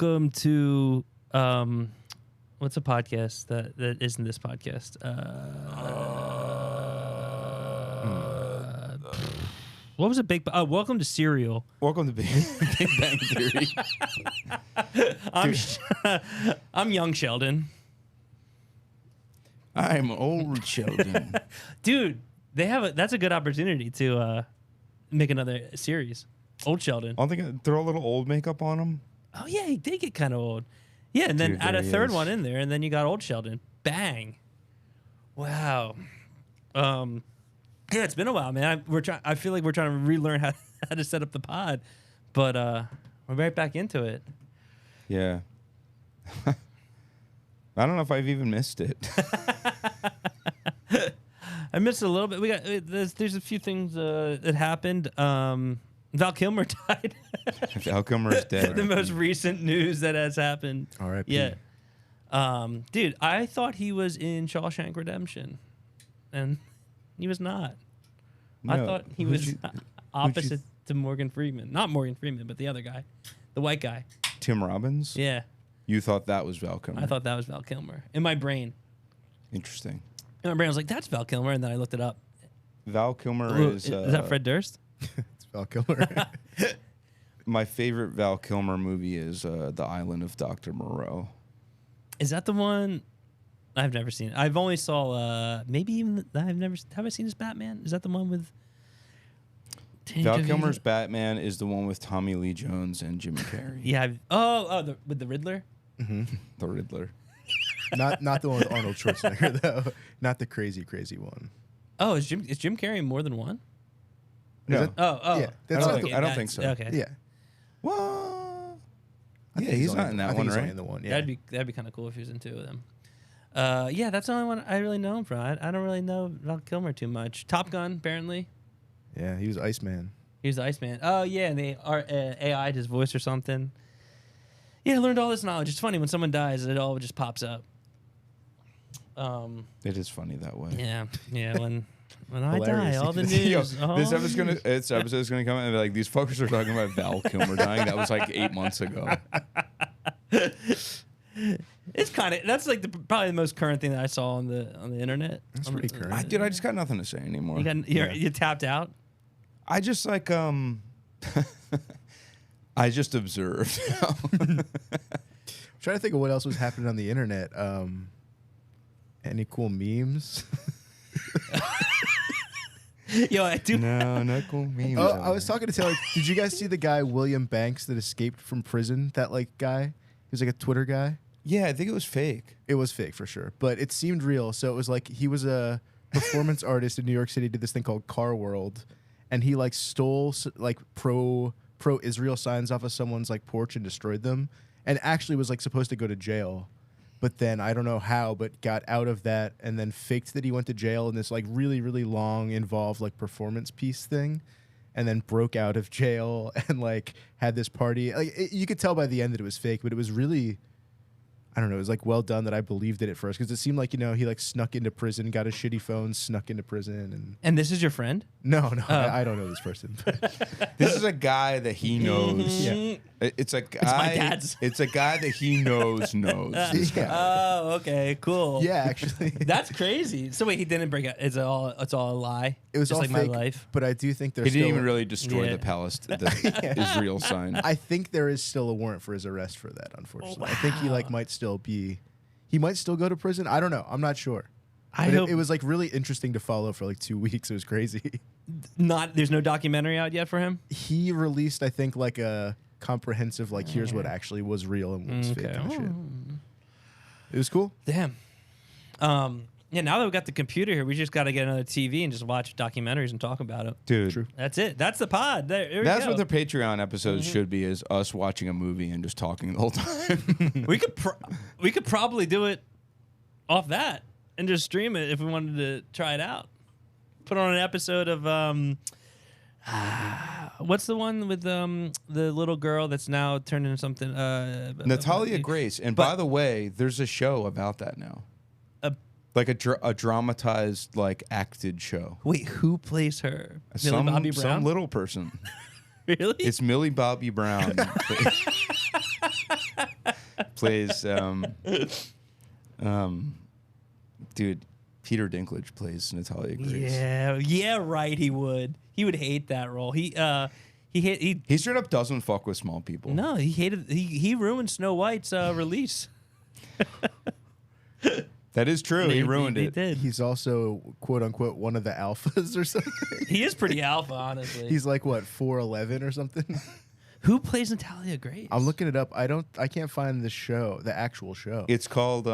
welcome to what's a podcast that isn't this podcast? What was a big? Welcome to Serial. Welcome to Big Bang Theory. I'm young Sheldon. I'm old Sheldon. Dude, that's a good opportunity to make another series. Old Sheldon. I think throw a little old makeup on him. Oh yeah, he did get kind of old. Yeah, and then Dude, add a there he third is. one in there, and then you got old Sheldon. Bang. Wow. Yeah, it's been a while, man. I feel like we're trying to relearn how to set up the pod, but we're right back into it. Yeah. I don't know if I've even missed it. I missed it a little bit. There's a few things that happened. Val Kilmer died. Val Kilmer is dead. The most recent news that has happened. R.I.P. Yeah. Dude, I thought he was in Shawshank Redemption, and he was not. I No, thought he was opposite to Morgan Freeman. Not Morgan Freeman, but the other guy. The white guy. Tim Robbins? Yeah. You thought that was Val Kilmer? I thought that was Val Kilmer. In my brain. Interesting. In my brain, I was like, that's Val Kilmer, and then I looked it up. Val Kilmer Is that Fred Durst? It's Val Kilmer. My favorite Val Kilmer movie is The Island of Dr. Moreau. Is that the one? I've never seen it. I've only saw maybe even have I seen his Batman? Is that the one with Val Kilmer's Batman is the one with Tommy Lee Jones and Jim Carrey. Yeah. With the Riddler. The Riddler. not the one with Arnold Schwarzenegger though. Not the crazy one. Oh, is Jim Carrey more than one? No. Yeah. That's I don't think so. Okay. Yeah. Well, I yeah, think he's not in that one, he's right? only in the one. Yeah. That'd be kind of cool if he was in two of them. Yeah, that's the only one I really know him from. I don't really know Val Kilmer too much. Top Gun, apparently. Yeah, he was Iceman. He was the Iceman. Oh, yeah, and they AI'd his voice or something. Yeah, I learned all this knowledge. It's funny, when someone dies, it all just pops up. It is funny that way. Yeah, when I Hilarious. die, all the Yo, news. this episode's gonna come out and be like, these fuckers are talking about Val Kilmer dying. That was like 8 months ago. It's that's like probably the most current thing that I saw on the internet. That's pretty current. Dude, I just got nothing to say anymore. You tapped out. I just like I just observed. I'm trying to think of what else was happening on the internet. Any cool memes? Yo, I do. No, not cool memes. Oh, I was talking to Taylor. Did you guys see the guy William Banks that escaped from prison? That like guy? He was like a Twitter guy. Yeah, I think it was fake. It was fake for sure, but it seemed real. So it was like he was a performance artist in New York City. Did this thing called Car World, and he like stole like pro Israel signs off of someone's like porch and destroyed them, and actually was like supposed to go to jail. But then I don't know how, but got out of that and then faked that he went to jail in this like really, really long, involved like performance piece thing, and then broke out of jail and like had this party. Like you could tell by the end that it was fake, but it was really, I don't know, it was like well done that I believed it at first because it seemed like, he like snuck into prison, got a shitty phone, snuck into prison. And this is your friend? No, I don't know this person. This is a guy that he knows. Yeah. It's a guy. It's my dad's. It's a guy that he knows. This guy. Oh, okay, cool. Yeah, actually. That's crazy. So wait, he didn't break out. It's all a lie. It was just all like fake, my life. but I do think there's He didn't still, even really destroy Yeah. the the Israel sign. I think there is still a warrant for his arrest for that, unfortunately. I think he like might still go to prison. I don't know. I'm not sure. It was like really interesting to follow for like 2 weeks. It was crazy. There's no documentary out yet for him? He released, I think, like a comprehensive, like, here's what actually was real and what was fake kind of shit. It was cool. Damn. Yeah, now that we got the computer here, we just got to get another TV and just watch documentaries and talk about it. Dude. True. That's it. That's the pod. That's what the Patreon episodes should be, is us watching a movie and just talking the whole time. we could probably do it off that and just stream it if we wanted to try it out. Put on an episode of what's the one with the little girl that's now turned into something? Natalya Grace. And by the way, there's a show about that now. Like a dramatized, like acted show. Wait, who plays her? Millie Bobby Brown? Some little person. Really? It's Millie Bobby Brown. plays dude, Peter Dinklage plays Natalya Grace. Yeah, right. He would hate that role. He straight up doesn't fuck with small people. No, he ruined Snow White's release. That is true. He ruined it. Did. He's also quote unquote one of the alphas or something. He is pretty alpha, honestly. He's like what 4'11" or something. Who plays Natalya Grace? I'm looking it up. I can't find the actual show. It's called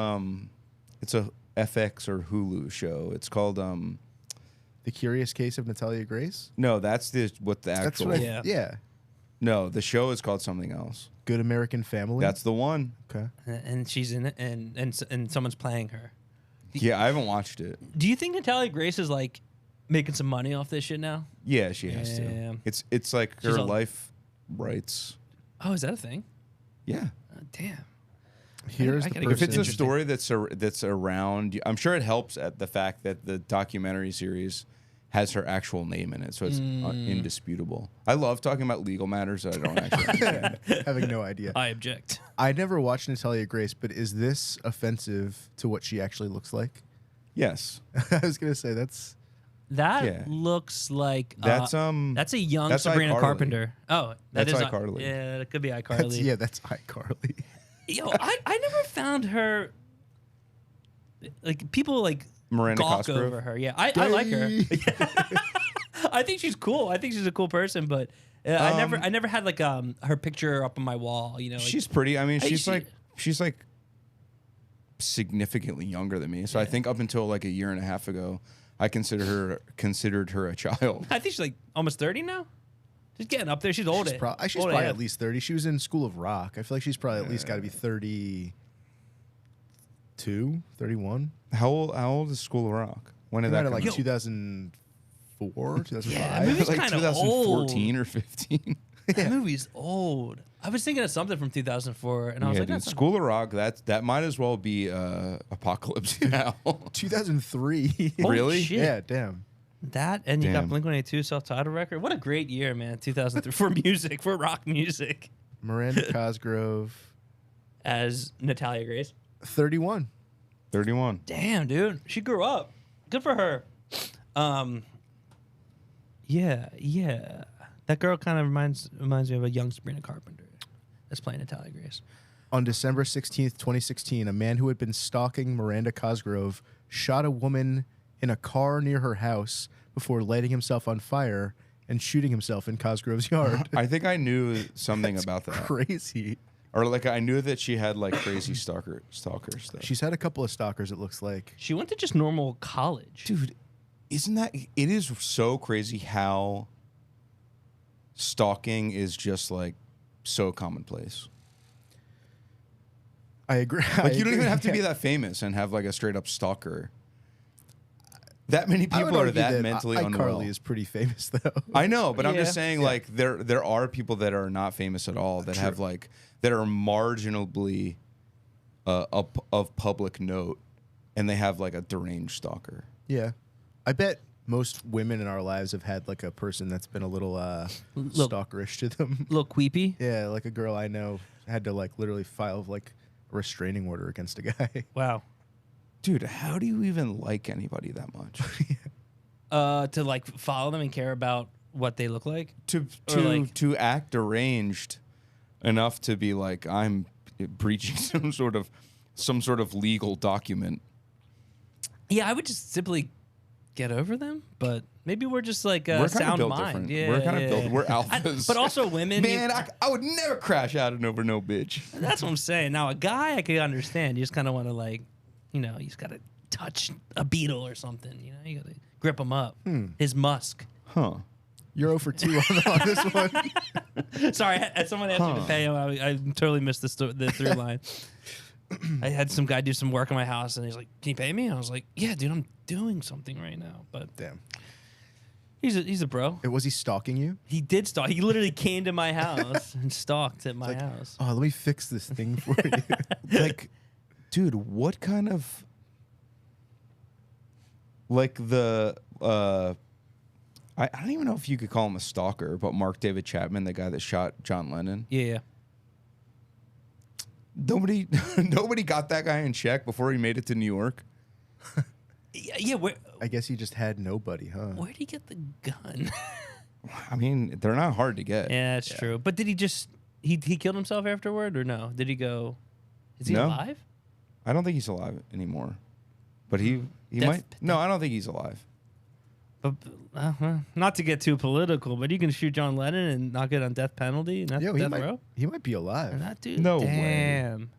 it's a FX or Hulu show. It's called The Curious Case of Natalya Grace. No, that's the That's actual. what Yeah. No, the show is called something else. Good American Family. That's the one. Okay. And she's in it, and someone's playing her. Yeah, I haven't watched it. Do you think Natalya Grace is like making some money off this shit now? Yeah, she has Yeah. to. It's like She's her all- life rights. Oh, is that a thing? Yeah. Damn. Here's I the gotta person. If it's a Interesting. story that's around, I'm sure it helps at the fact that the documentary series has her actual name in it, so it's indisputable. I love talking about legal matters that I don't actually understand. Having no idea. I object. I never watched Natalya Grace, but is this offensive to what she actually looks like? Yes, I was gonna say That Yeah. looks like that's that's a young that's Sabrina iCarly. Carpenter. Oh, That's is iCarly. Yeah, it could be that's iCarly. that's iCarly. Yo, I never found her. Like people like Miranda gawk Cosgrove. over her. Yeah, I like her. I think she's cool. I think she's a cool person, but I never had like her picture up on my wall. You know, like, She's pretty. I mean, Hey, she's like significantly younger than me. So I think up until like a year and a half ago, I considered her a child. I think she's like almost 30 now. She's getting up there. She's old. She's Old probably AF. at least 30. She was in School of Rock. I feel like she's probably at least got to be 32, 31. How old is School of Rock? When did Might that have come like out? 2004, 2005. Yeah, movie's like kinda 2014 or 15. That movie's old. I was thinking of something from 2004, and I was Yeah, like, dude, that's School of Rock. That might as well be Apocalypse Now. 2003. Holy Really? shit. Yeah, damn. that, and you got Damn. Blink-182 self-titled record. What a great year, man! 2003 for music, for rock music. Miranda Cosgrove, As Natalya Grace. 31. 31. Damn, dude, she grew up. Good for her. Yeah. That girl kind of reminds me of a young Sabrina Carpenter that's playing Natalya Grace. On December 16th, 2016, a man who had been stalking Miranda Cosgrove shot a woman in a car near her house before lighting himself on fire and shooting himself in Cosgrove's yard. I think I knew something about that. Crazy. Or like I knew that she had like crazy stalker stuff. She's had a couple of stalkers, it looks like. She went to just normal college. Dude, isn't that it is so crazy how stalking is just like so commonplace. I agree. Like you don't even have to be that famous and have like a straight up stalker. That many people are that mentally unwell. iCarly is pretty famous though. I know, but I'm Yeah. just saying, like there are people that are not famous at all that have like that are marginally of public note, and they have like a deranged stalker. Yeah. I bet most women in our lives have had like a person that's been a little stalkerish to them. A little queepy. Yeah, like a girl I know had to like literally file like a restraining order against a guy. Wow. Dude, how do you even like anybody that much? To like follow them and care about what they look like. to act deranged enough to be like I'm breaching some sort of legal document. Yeah, I would just simply get over them, but maybe we're just like We're kind sound of built mind. different. Yeah, We're kind of built. yeah. We're alphas. But also women. Man, I would never crash out and over no bitch. That's what I'm saying. Now a guy I could understand. You just kind of want to like, you know, you just got to touch a beetle or something. You know, you got to grip him up. His musk. Huh. You're 0 for 2 on this one. Sorry, someone asked me to pay him. I totally missed the through line. I had some guy do some work on my house, and he's like, "Can you pay me?" I was like, "Yeah, dude, I'm doing something right now." But Damn. he's a bro. Was he stalking you? He did stalk. He literally came to my house and stalked at my house. Oh, let me fix this thing for you. Like, dude, what kind of like the I don't even know if you could call him a stalker, but Mark David Chapman, the guy that shot John Lennon. Yeah. Nobody got that guy in check before he made it to New York. Yeah. I guess he just had nobody, huh? Where'd he get the gun? I mean, they're not hard to get. Yeah, it's true. But did he just he killed himself afterward or no? Did he go? Is he No. alive? I don't think he's alive anymore. But he might. No, I don't think he's alive. But not to get too political, but you can shoot John Lennon and not get on death penalty. And Yo, death row. he might be alive. And that dude. No way. Damn.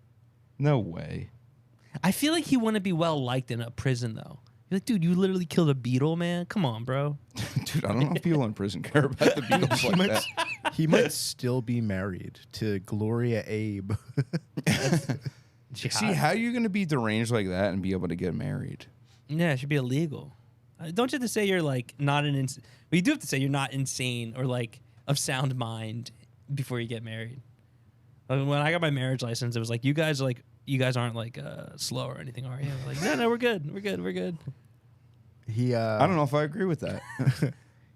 No way. I feel like he wouldn't be well liked in a prison though. You're like, dude, you literally killed a beetle, man. Come on, bro. Dude, I don't know if people in prison care about the Beatles like that. He might still be married to Gloria Abe. See, how are you going to be deranged like that and be able to get married? Yeah, it should be illegal. Don't you have to say you're like not an well, you do have to say you're not insane or like of sound mind before you get married. When I got my marriage license, it was like you guys aren't like slow or anything, are you? Like, no, we're good. We're good. He I don't know if I agree with that.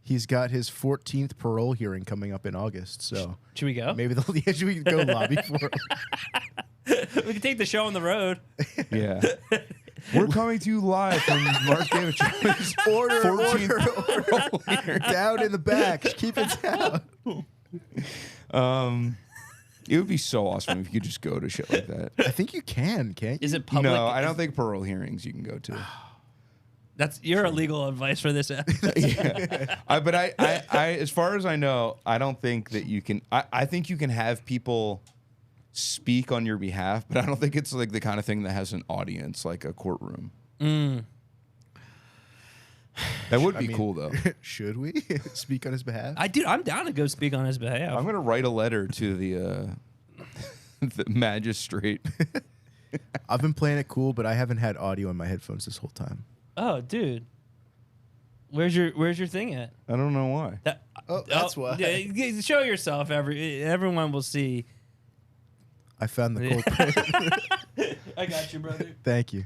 He's got his 14th parole hearing coming up in August, so Should we go? maybe should we go lobby for him? We can take the show on the road. Yeah. We're coming to you live from Mark David Jones' Order. parole hearing. Down in the back. Keep it down. It would be so awesome if you could just go to shit like that. I think you can't you? Is it public? No, I don't think parole hearings you can go to. That's your illegal advice for this episode. Yeah. But I, as far as I know, I don't think that you can. I think you can have people speak on your behalf, but I don't think it's like the kind of thing that has an audience, like a courtroom. That would be cool, though. Should we speak on his behalf? I'm down to go speak on his behalf. I'm gonna write a letter to the the magistrate. I've been playing it cool, but I haven't had audio in my headphones this whole time. Oh, dude. Where's your thing at? I don't know why. That's why. Yeah, show yourself. Everyone will see. I found the culprit. I got you, brother. Thank you.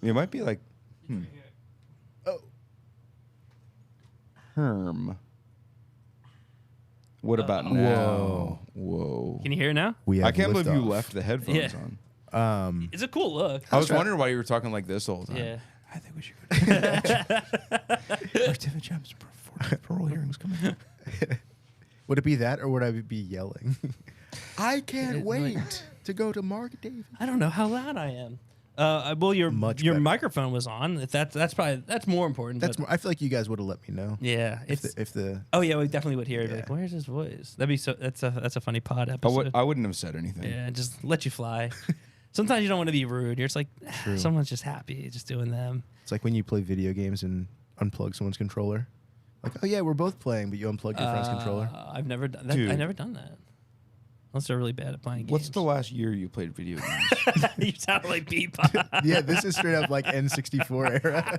It might be like Oh. Herm. What about now? Whoa. Can you hear it now? We have I can't believe you liftoff. left the headphones Yeah. on. It's a cool look. I was wondering why you were talking like this the whole time. Yeah. I think we should go to Mark David Jones' parole hearings coming up. Would it be that, or would I be yelling? I can't wait to go to Mark David. I don't know how loud I am. Well, your better. microphone was on. If that's more important. That's but- more, I feel like you guys would have let me know. Yeah. If the Oh yeah, we definitely would hear it. Yeah. Like, where's his voice? That'd be so. That's a funny pod episode. I wouldn't have said anything. Yeah, just let you fly. Sometimes you don't want to be rude. You're just like, True. someone's just happy, just doing them. It's like when you play video games and unplug someone's controller. Like, oh yeah, we're both playing, but you unplug your friend's controller. I've never done that. Dude. I've never done that. Unless they're really bad at playing games. What's the last year you played video games? You sound like Bebop. Yeah, this is straight up like N64 era.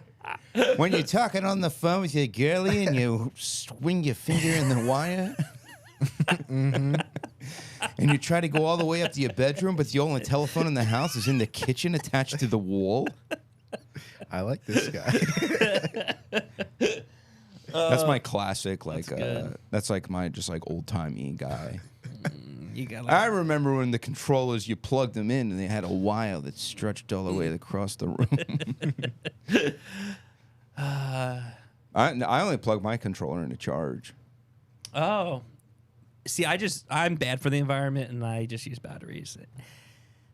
When you're talking on the phone with your girlie and you swing your finger in the wire. And you try to go all the way up to your bedroom, but the only telephone in the house is in the kitchen attached to the wall. I like this guy. That's my classic, like good. that's like my just like old timey guy. You got I remember when the controllers you plugged them in and they had a wire that stretched all the way across the room. I only plug my controller into charge. Oh. See, I'm bad for the environment and I just use batteries.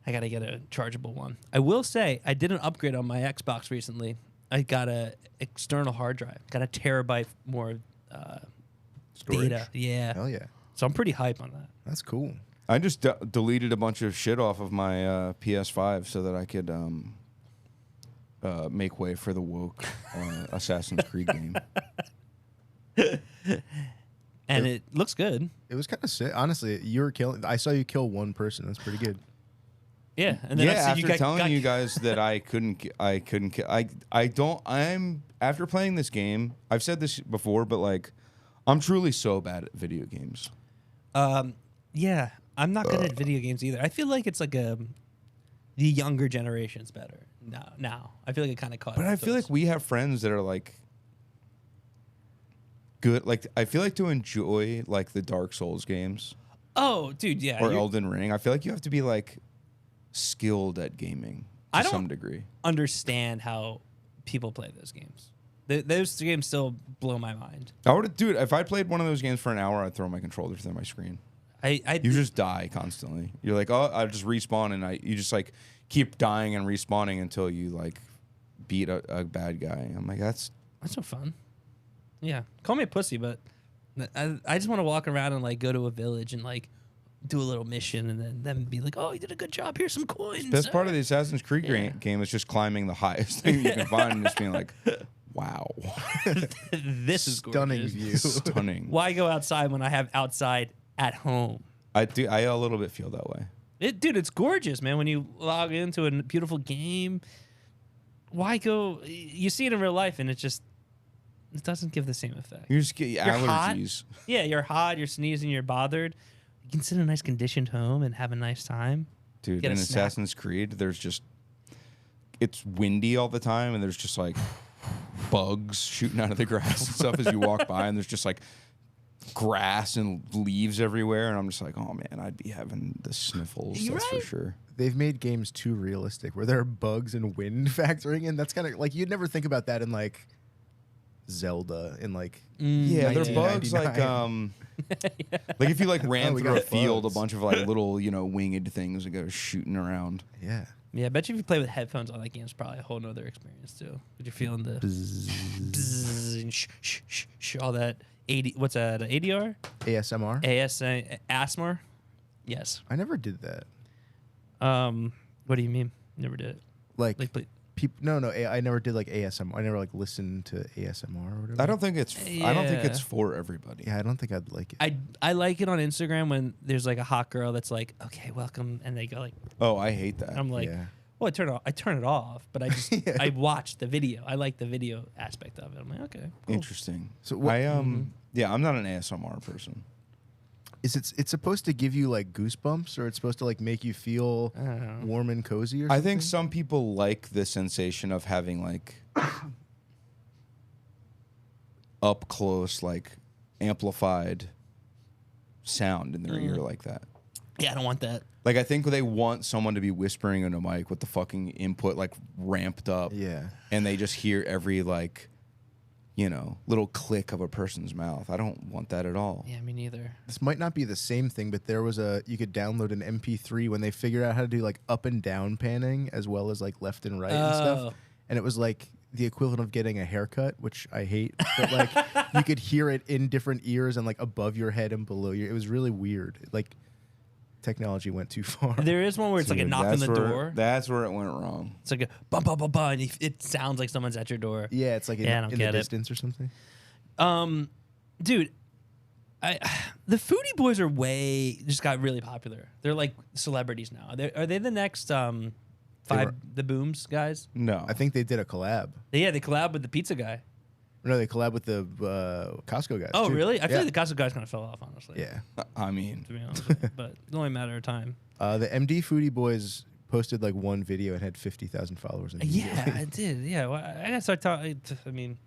I got to get a chargeable one. I will say, I did an upgrade on my Xbox recently. I got a external hard drive. Got a terabyte more Storage. data. Yeah. Hell yeah. So I'm pretty hype on that. That's cool. I just deleted a bunch of shit off of my PS5 so that I could make way for the woke Assassin's Creed game. And it looks good. It was kind of sick. Honestly, you were killing. I saw you kill one person. That's pretty good. Yeah. And then Yeah, I see after you telling you guys that I couldn't, after playing this game, I've said this before, but like, I'm truly so bad at video games. Yeah, I'm not good at video games either. I feel like it's like the younger generation's better now. I feel like it kind of caught. But I feel like we have friends that are like good. Like, I feel like to enjoy like the Dark Souls games. Oh, dude, yeah. or Elden Ring. I feel like you have to be like skilled at gaming to some degree. Understand how people play those games. Those games still blow my mind. I would, dude. If I played one of those games for an hour, I'd throw my controller through my screen. You just die constantly. You're like, oh, I just respawn, and you just like keep dying and respawning until you like beat a bad guy. I'm like, that's no fun. Yeah, call me a pussy, but I just want to walk around and like go to a village and like do a little mission and then be like, oh, you did a good job. Here's some coins. the best part of the Assassin's Creed game is just climbing the highest thing you can find and just being like, wow, this is stunning gorgeous. view. Stunning. Why go outside when I have outside at home? I a little bit feel that way. Dude, it's gorgeous, man. When you log into a beautiful game, why go? You see it in real life, and it doesn't give the same effect. You just get allergies. Hot. Yeah, you're hot, you're sneezing, you're bothered. You can sit in a nice conditioned home and have a nice time. Dude, Get in a snack. Assassin's Creed, it's windy all the time, and there's just like bugs shooting out of the grass and stuff as you walk by, and there's just like grass and leaves everywhere, and I'm just like, oh man, I'd be having the sniffles. You're That's right. for sure. They've made games too realistic where there are bugs and wind factoring in. That's kind of like you'd never think about that in like Zelda in like Yeah, they're bugs like 1999. like if you like ran we through a got field, bugs. a bunch of like little winged things that go shooting around. Yeah. Yeah, I bet you if you play with headphones on, that game's probably a whole nother experience too. But you're feeling the bzzz and all that. What's that? ADR? ASMR. ASMR? Yes. I never did that. What do you mean? Never did it. Like Like, no, I never did like ASMR. I never like listened to ASMR or whatever. I don't think it's Yeah. for everybody. Yeah, I don't think I'd like it. I like it on Instagram when there's like a hot girl that's like, okay, welcome, and they go like, Oh, I hate that. I'm like, Yeah. well, I turn it off, but I just Yeah. I watch the video. I like the video aspect of it. I'm like, okay, cool. Interesting. So what- yeah, I'm not an ASMR person. It's supposed to give you like goosebumps, or it's supposed to like make you feel I don't know. warm and cozy, or I something? think some people like the sensation of having like up close, like amplified sound in their ear like that. Yeah, I don't want that. Like I think they want someone to be whispering in a mic with the fucking input like ramped up. Yeah. And they just hear every like, little click of a person's mouth. I don't want that at all. Yeah, me neither. This might not be the same thing, but there was you could download an MP3 when they figured out how to do like up and down panning as well as like left and right and Oh. stuff. And it was like the equivalent of getting a haircut, which I hate. But like you could hear it in different ears and like above your head and below you. It was really weird. Like technology went too far. There is one where it's like a Dude, knock on the door. That's where it went wrong. It's like a bum bum bum bum, and it sounds like someone's at your door. Yeah, it's like Yeah, I don't in get the it. distance or something. Dude, the Foodie Boys just got really popular. They're like celebrities now. Are they the next the Booms guys? No. I think they did a collab. They collab with the pizza guy. No, they collab with the Costco guys. Oh, too. really? I feel Yeah. like the Costco guys kind of fell off, honestly. Yeah. I mean, To be honest with you. But it's only a matter of time. The MD Foodie Boys posted like one video and had 50,000 followers. Immediately. Yeah, I did. Yeah, well, I gotta start talking. I mean,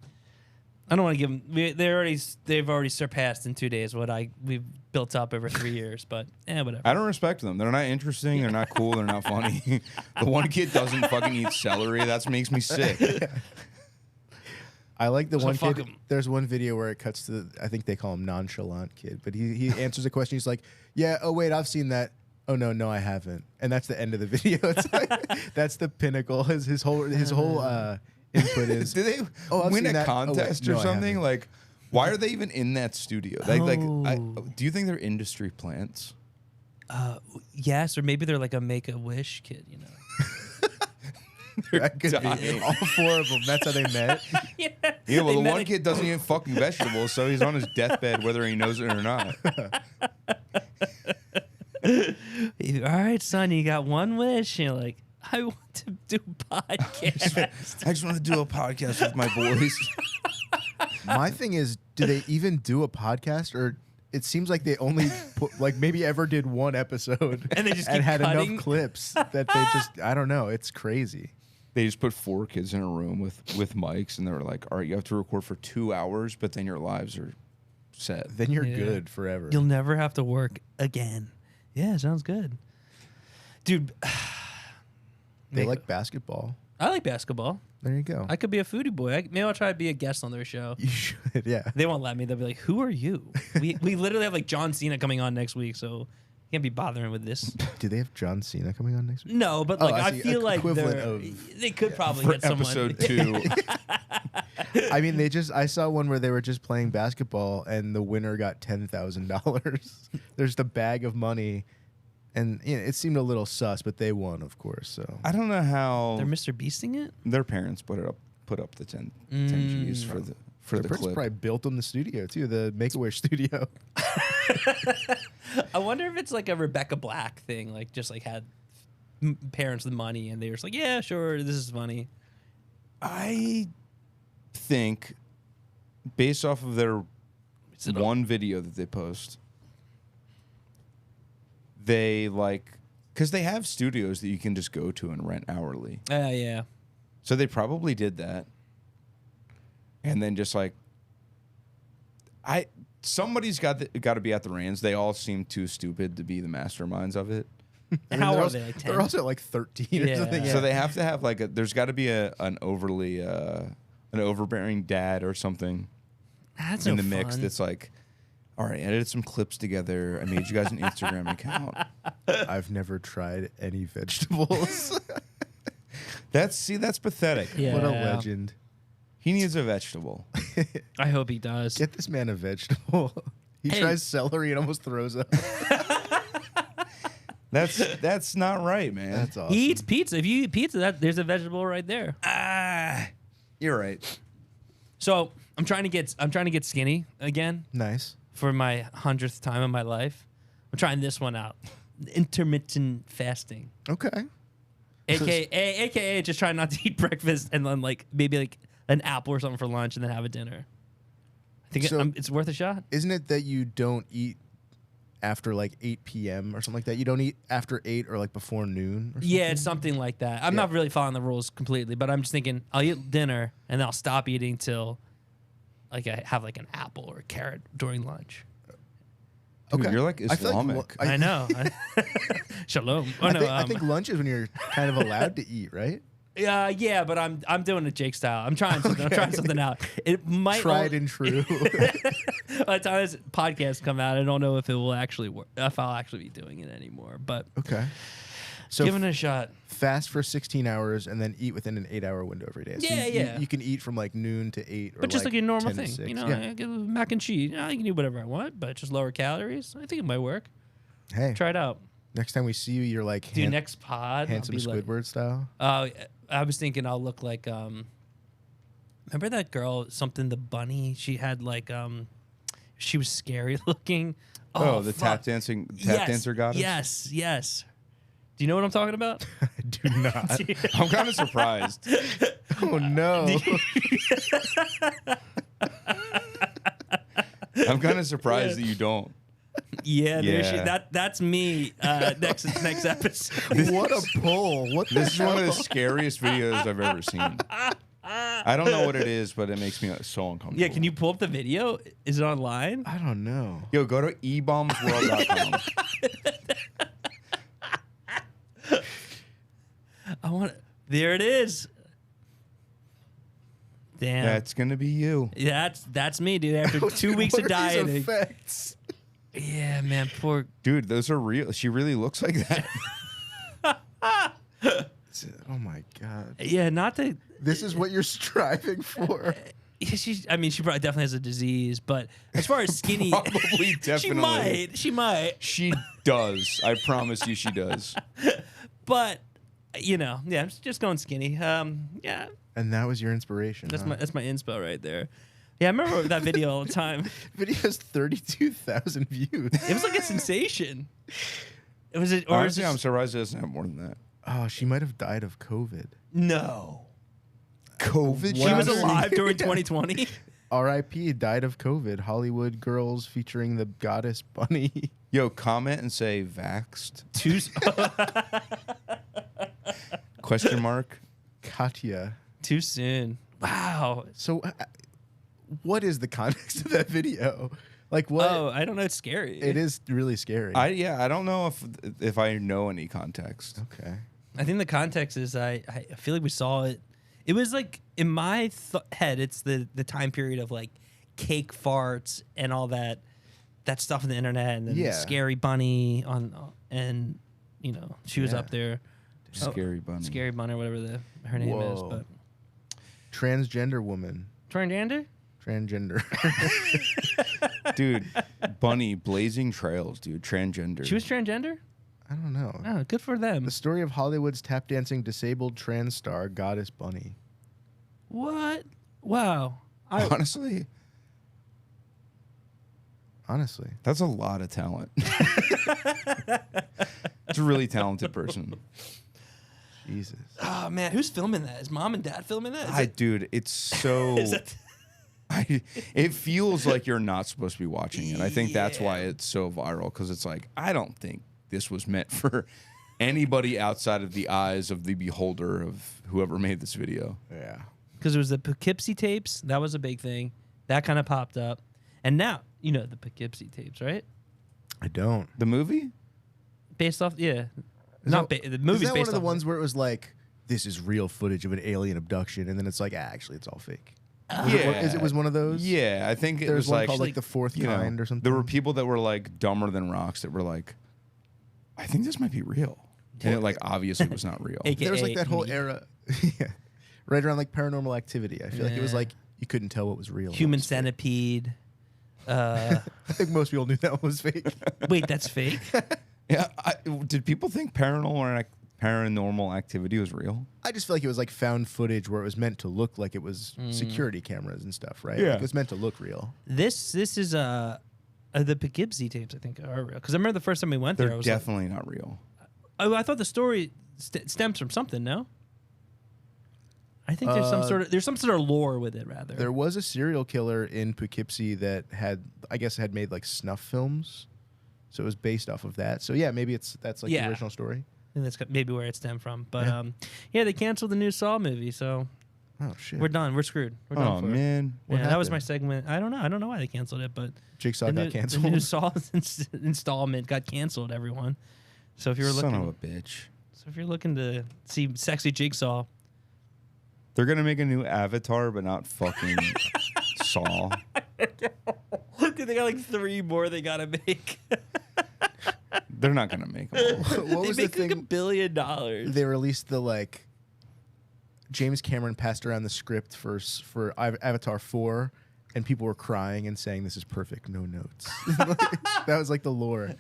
I don't want to give them. They've already surpassed in 2 days what we've built up over 3 years. But whatever. I don't respect them. They're not interesting. They're not cool. They're not funny. The one kid doesn't fucking eat celery. That makes me sick. I like the So one fuck kid. 'em. There's one video where it cuts to, I think they call him nonchalant kid, but he answers a question. He's like, yeah, oh wait, I've seen that. Oh no, I haven't. And that's the end of the video. It's like, that's the pinnacle. His whole input is, Did they I've win seen a that. Oh, wait, contest no, or I something? haven't. Like, why are they even in that studio? Do you think they're industry plants? Yes, or maybe they're like a Make-A-Wish kid. that could be dying. all four of them. That's how they met. Yeah. Yeah, well, They the met one a- kid doesn't eat fucking vegetables, so he's on his deathbed whether he knows it or not. All right, son, you got one wish. You're like, I want to do podcast. I just want to do a podcast with my boys. My thing is, do they even do a podcast, or it seems like they only like maybe ever did one episode And they just keep had cutting? enough clips that they just, I don't know. It's crazy. They just put 4 kids in a room with mics, and they were like, all right, you have to record for 2 hours, but then your lives are set. Then you're Yeah. good forever. You'll never have to work again. Yeah, sounds good, dude. They Make- like basketball. I like basketball. There you go. I could be a foodie boy. Maybe I'll try to be a guest on their show. You should, yeah. They won't let me. They'll be like, "Who are you?" We literally have like John Cena coming on next week, so can't be bothering with this. Do they have John Cena coming on next week? No, but Oh, like I I see. feel like Equivalent they could probably For get someone. episode 2. I mean, I saw one where they were just playing basketball and the winner got $10,000. There's the bag of money, and it seemed a little sus, but they won, of course. So I don't know how They're Mr. Beasting it. their parents put up the 10 G's for the the the person clip. probably built them the studio too, the Make-A-Wish studio. I wonder if it's like a Rebecca Black thing, like just like had parents the money and they were just like, yeah, sure, this is funny. I think based off of their Is it one video that they post, they because they have studios that you can just go to and rent hourly. Yeah. So they probably did that. And then just somebody's got to be at the reins. They all seem too stupid to be the masterminds of it. And how they're are also, they? Like 10? They're also like 13 or Yeah. something. So they have to have there's got to be an overly an overbearing dad or something That's in no the mix fun. that's like, all right, I edited some clips together. I made you guys an Instagram account. I've never tried any vegetables. That's pathetic. Yeah. What a legend. He needs a vegetable. I hope he does. Get this man a vegetable. He Hey. tries celery and almost throws up. That's not right, man. That's awesome. He eats pizza. If you eat pizza, there's a vegetable right there. You're right. So I'm trying to get skinny again Nice. for my 100th time in my life. I'm trying this one out. Intermittent fasting. Okay. AKA just trying not to eat breakfast and then maybe an apple or something for lunch and then have a dinner. I think So- it's worth a shot. Isn't it that you don't eat after 8 p.m. or something like that? You don't eat after 8 or before noon? Or Yeah, it's something like that. I'm Yeah. not really following the rules completely, but I'm just thinking I'll eat dinner and then I'll stop eating till I have an apple or a carrot during lunch. Dude, Okay. you're like I feel like Islamic. I know. Shalom. Oh, no, I think lunch is when you're kind of allowed to eat, right? yeah, but I'm doing it Jake style. I'm trying something. I'm trying something out. It might Tried and true. by the time this podcast come out, I don't know if it will actually work. If I'll actually be doing it anymore. But Okay. So giving it a shot. fast for 16 hours and then eat within an 8-hour window every day. So Yeah. You can eat from noon to 8 or But just like a normal 10 to thing, 6. you know, Yeah. I get mac and cheese. You know, I can do whatever I want, but just lower calories. I think it might work. Hey, Try it out. next time we see you, you're Do next pod. I'll handsome be like- Squidward style. I was thinking I'll look like remember that girl, something the bunny? She had she was scary looking. Oh, the fuck. tap dancer goddess. Yes. Do you know what I'm talking about? I do not. I'm kind of surprised. Oh no. I'm kind of surprised that you don't. Yeah, there she, Yeah. that's me. Next episode. What a pull. What This is the one of the hell? scariest videos I've ever seen. I don't know what it is, but it makes me so uncomfortable. Yeah, can you pull up the video? Is it online? I don't know. Yo, go to ebombsworld.com. I want. There it is. Damn. That's gonna be you. That's me, dude. After 2 weeks What of are these dieting. effects? Yeah, man. Poor. Dude, those are real. She really looks like that. Oh my god. Yeah, not to. This is what you're striving for. Yeah, she probably definitely has a disease, but as far as skinny, Probably, definitely. She might. She does. I promise you she does. But yeah, I'm just going skinny. Yeah, And that was your inspiration. that's huh? my inspo right there. Yeah, I remember that video all the time. Video has 32,000 views. It was like a sensation. It was, Honestly, I'm surprised it doesn't have more than that. Oh, she might have died of COVID. no. COVID? She was Wow. alive during 2020. R.I.P. died of COVID. Hollywood girls featuring the goddess bunny. Yo, comment and say vaxxed? Question mark. Katya. Too soon. Wow. So, what is the context of that video? Like what? Oh, I don't know. It's scary. It is really scary. I don't know if I know any context. Okay. I think the context is I feel like we saw it. It was like in my head, it's the time period of like cake farts and all that stuff on the internet, and then the scary bunny and you know she was up there. Scary bunny. Scary bunny, or whatever her name is. But Transgender woman. Transgender. Dude, bunny blazing trails, dude. Transgender. She was transgender. I don't know. Oh, good for them. The story of Hollywood's tap dancing disabled trans star Goddess Bunny. What? Wow. Honestly, that's a lot of talent. It's a really talented person. Jesus. Oh man, who's filming that? Is mom and dad filming that? Dude, it's so. It feels like you're not supposed to be watching it. I think that's why it's so viral, because it's like, I don't think this was meant for anybody outside of the eyes of the beholder of whoever made this video. Yeah. Because it was the Poughkeepsie tapes. That was a big thing. That kind of popped up. And now, you know the Poughkeepsie tapes, right? I don't. The movie? Based off, yeah. The movie's is that based one of the off ones where it was like, this is real footage of an alien abduction, and then it's like, actually, it's all fake. Yeah. Was one of those? Yeah, I think it There's was one like, called like The Fourth Kind or something. There were people that were like dumber than rocks that were like, I think this might be real. And it like obviously was not real. AKA There was like that whole me. era. Yeah. Right around like Paranormal Activity. I feel like it was like, you couldn't tell what was real. Human Centipede. I think most people knew that one was fake. Wait, that's fake? Yeah. Did people think paranormal activity was real? I just feel like it was like found footage where it was meant to look like it was security cameras and stuff, right? Yeah. Like it was meant to look real. This is the Poughkeepsie tapes, I think, are real. Because I remember the first time we went there, I They're was definitely not real. I thought the story stems from something, no? I think there's some sort of lore with it, rather. There was a serial killer in Poughkeepsie that had made like snuff films. So it was based off of that. So yeah, maybe that's like the original story. I think that's maybe where it stemmed from. But they canceled the new Saw movie, so Oh shit. we're done. We're screwed. We're done Oh for it. man. What Yeah, that was my happened? segment. I don't know why they canceled it, but Jigsaw got canceled. The new Saw installment got canceled. Everyone. So if you're Son of a bitch. to see sexy Jigsaw, They're gonna make a new Avatar, but not fucking Saw. dude, they got like 3 more they gotta make. They're not gonna make them. What They was the make like thing? $1 billion. They released the like James Cameron passed around the script for Avatar 4, and people were crying and saying this is perfect, no notes. That was like the lore.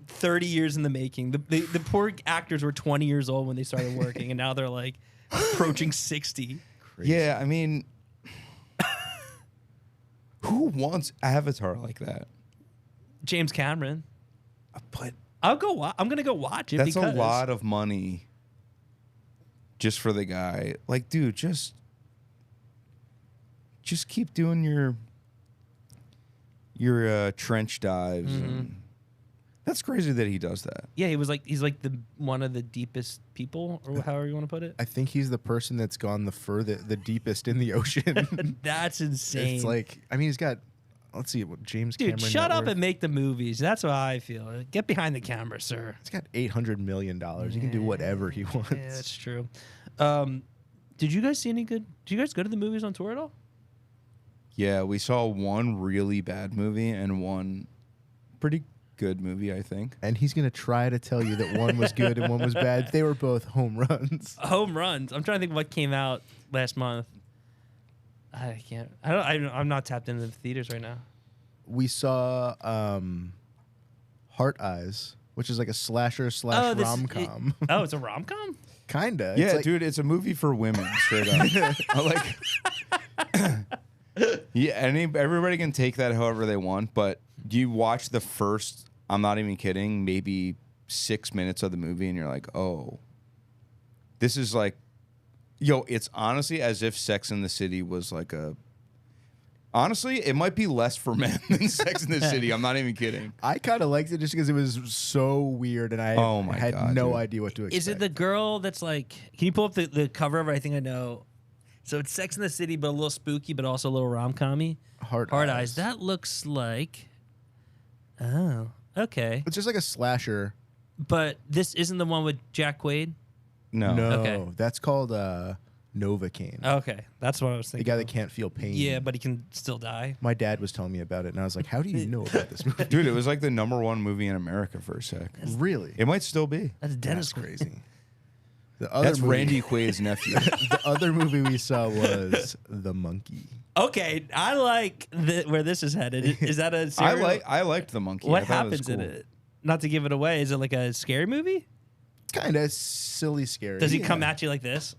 30 years in the making. The poor actors were 20 years old when they started working, and now they're like approaching 60. Crazy. Yeah, I mean, who wants Avatar like that? James Cameron. But I'm gonna go watch it. that's because a lot of money just for the guy. Like, dude, just keep doing your trench dives. And that's crazy that he does that. Yeah, he's like one of the deepest people, or however you want to put it. I think he's the person that's gone the deepest in the ocean. That's insane. It's like, I mean, he's got, let's see, what James dude, Cameron. shut net up worth? and make the movies. That's what I feel. Get behind the camera, sir. He's got $800 million. He can do whatever he wants. Yeah, that's true. Did you guys see any good? Did you guys go to the movies on tour at all? Yeah, we saw one really bad movie and one pretty good movie, I think. And he's going to try to tell you that one was good and one was bad. They were both home runs. Home runs. I'm trying to think of what came out last month. I can't. I'm not tapped into the theaters right now. We saw Heart Eyes, which is like a slasher / rom-com. It's a rom-com? Kinda. Yeah, It's like, dude, it's a movie for women, straight up. Yeah, everybody can take that however they want, but do you watch the first, I'm not even kidding, maybe 6 minutes of the movie and you're like, oh, this is like, yo, it's honestly as if Sex in the City was like honestly, it might be less for men than Sex in the City. I'm not even kidding. I kind of liked it just because it was so weird and I had God, no dude. idea what to expect. Is it the girl that's like? Can you pull up the cover of it? I think I know. So it's Sex in the City, but a little spooky, but also a little rom-com-y. Heart Eyes. Eyes? That looks like Oh, okay. It's just like a slasher. But this isn't the one with Jack Quaid? No. No, Okay. that's called Novocaine. Okay, that's what I was The thinking. guy that can't feel pain. Yeah, but he can still die. My dad was telling me about it, and I was like, "How do you know about this movie?" Dude, it was like the #1 movie in America for a sec. Really? It might still be. That's Dennis That's Quaid. crazy. The other That's movie, Randy Quaid's nephew. The other movie we saw was The Monkey. Okay, I like where this is headed. Is that a serial? I liked the monkey. What I thought it was happens in cool. it? Not to give it away, is it like a scary movie? Kind of silly, scary. Does he come at you like this?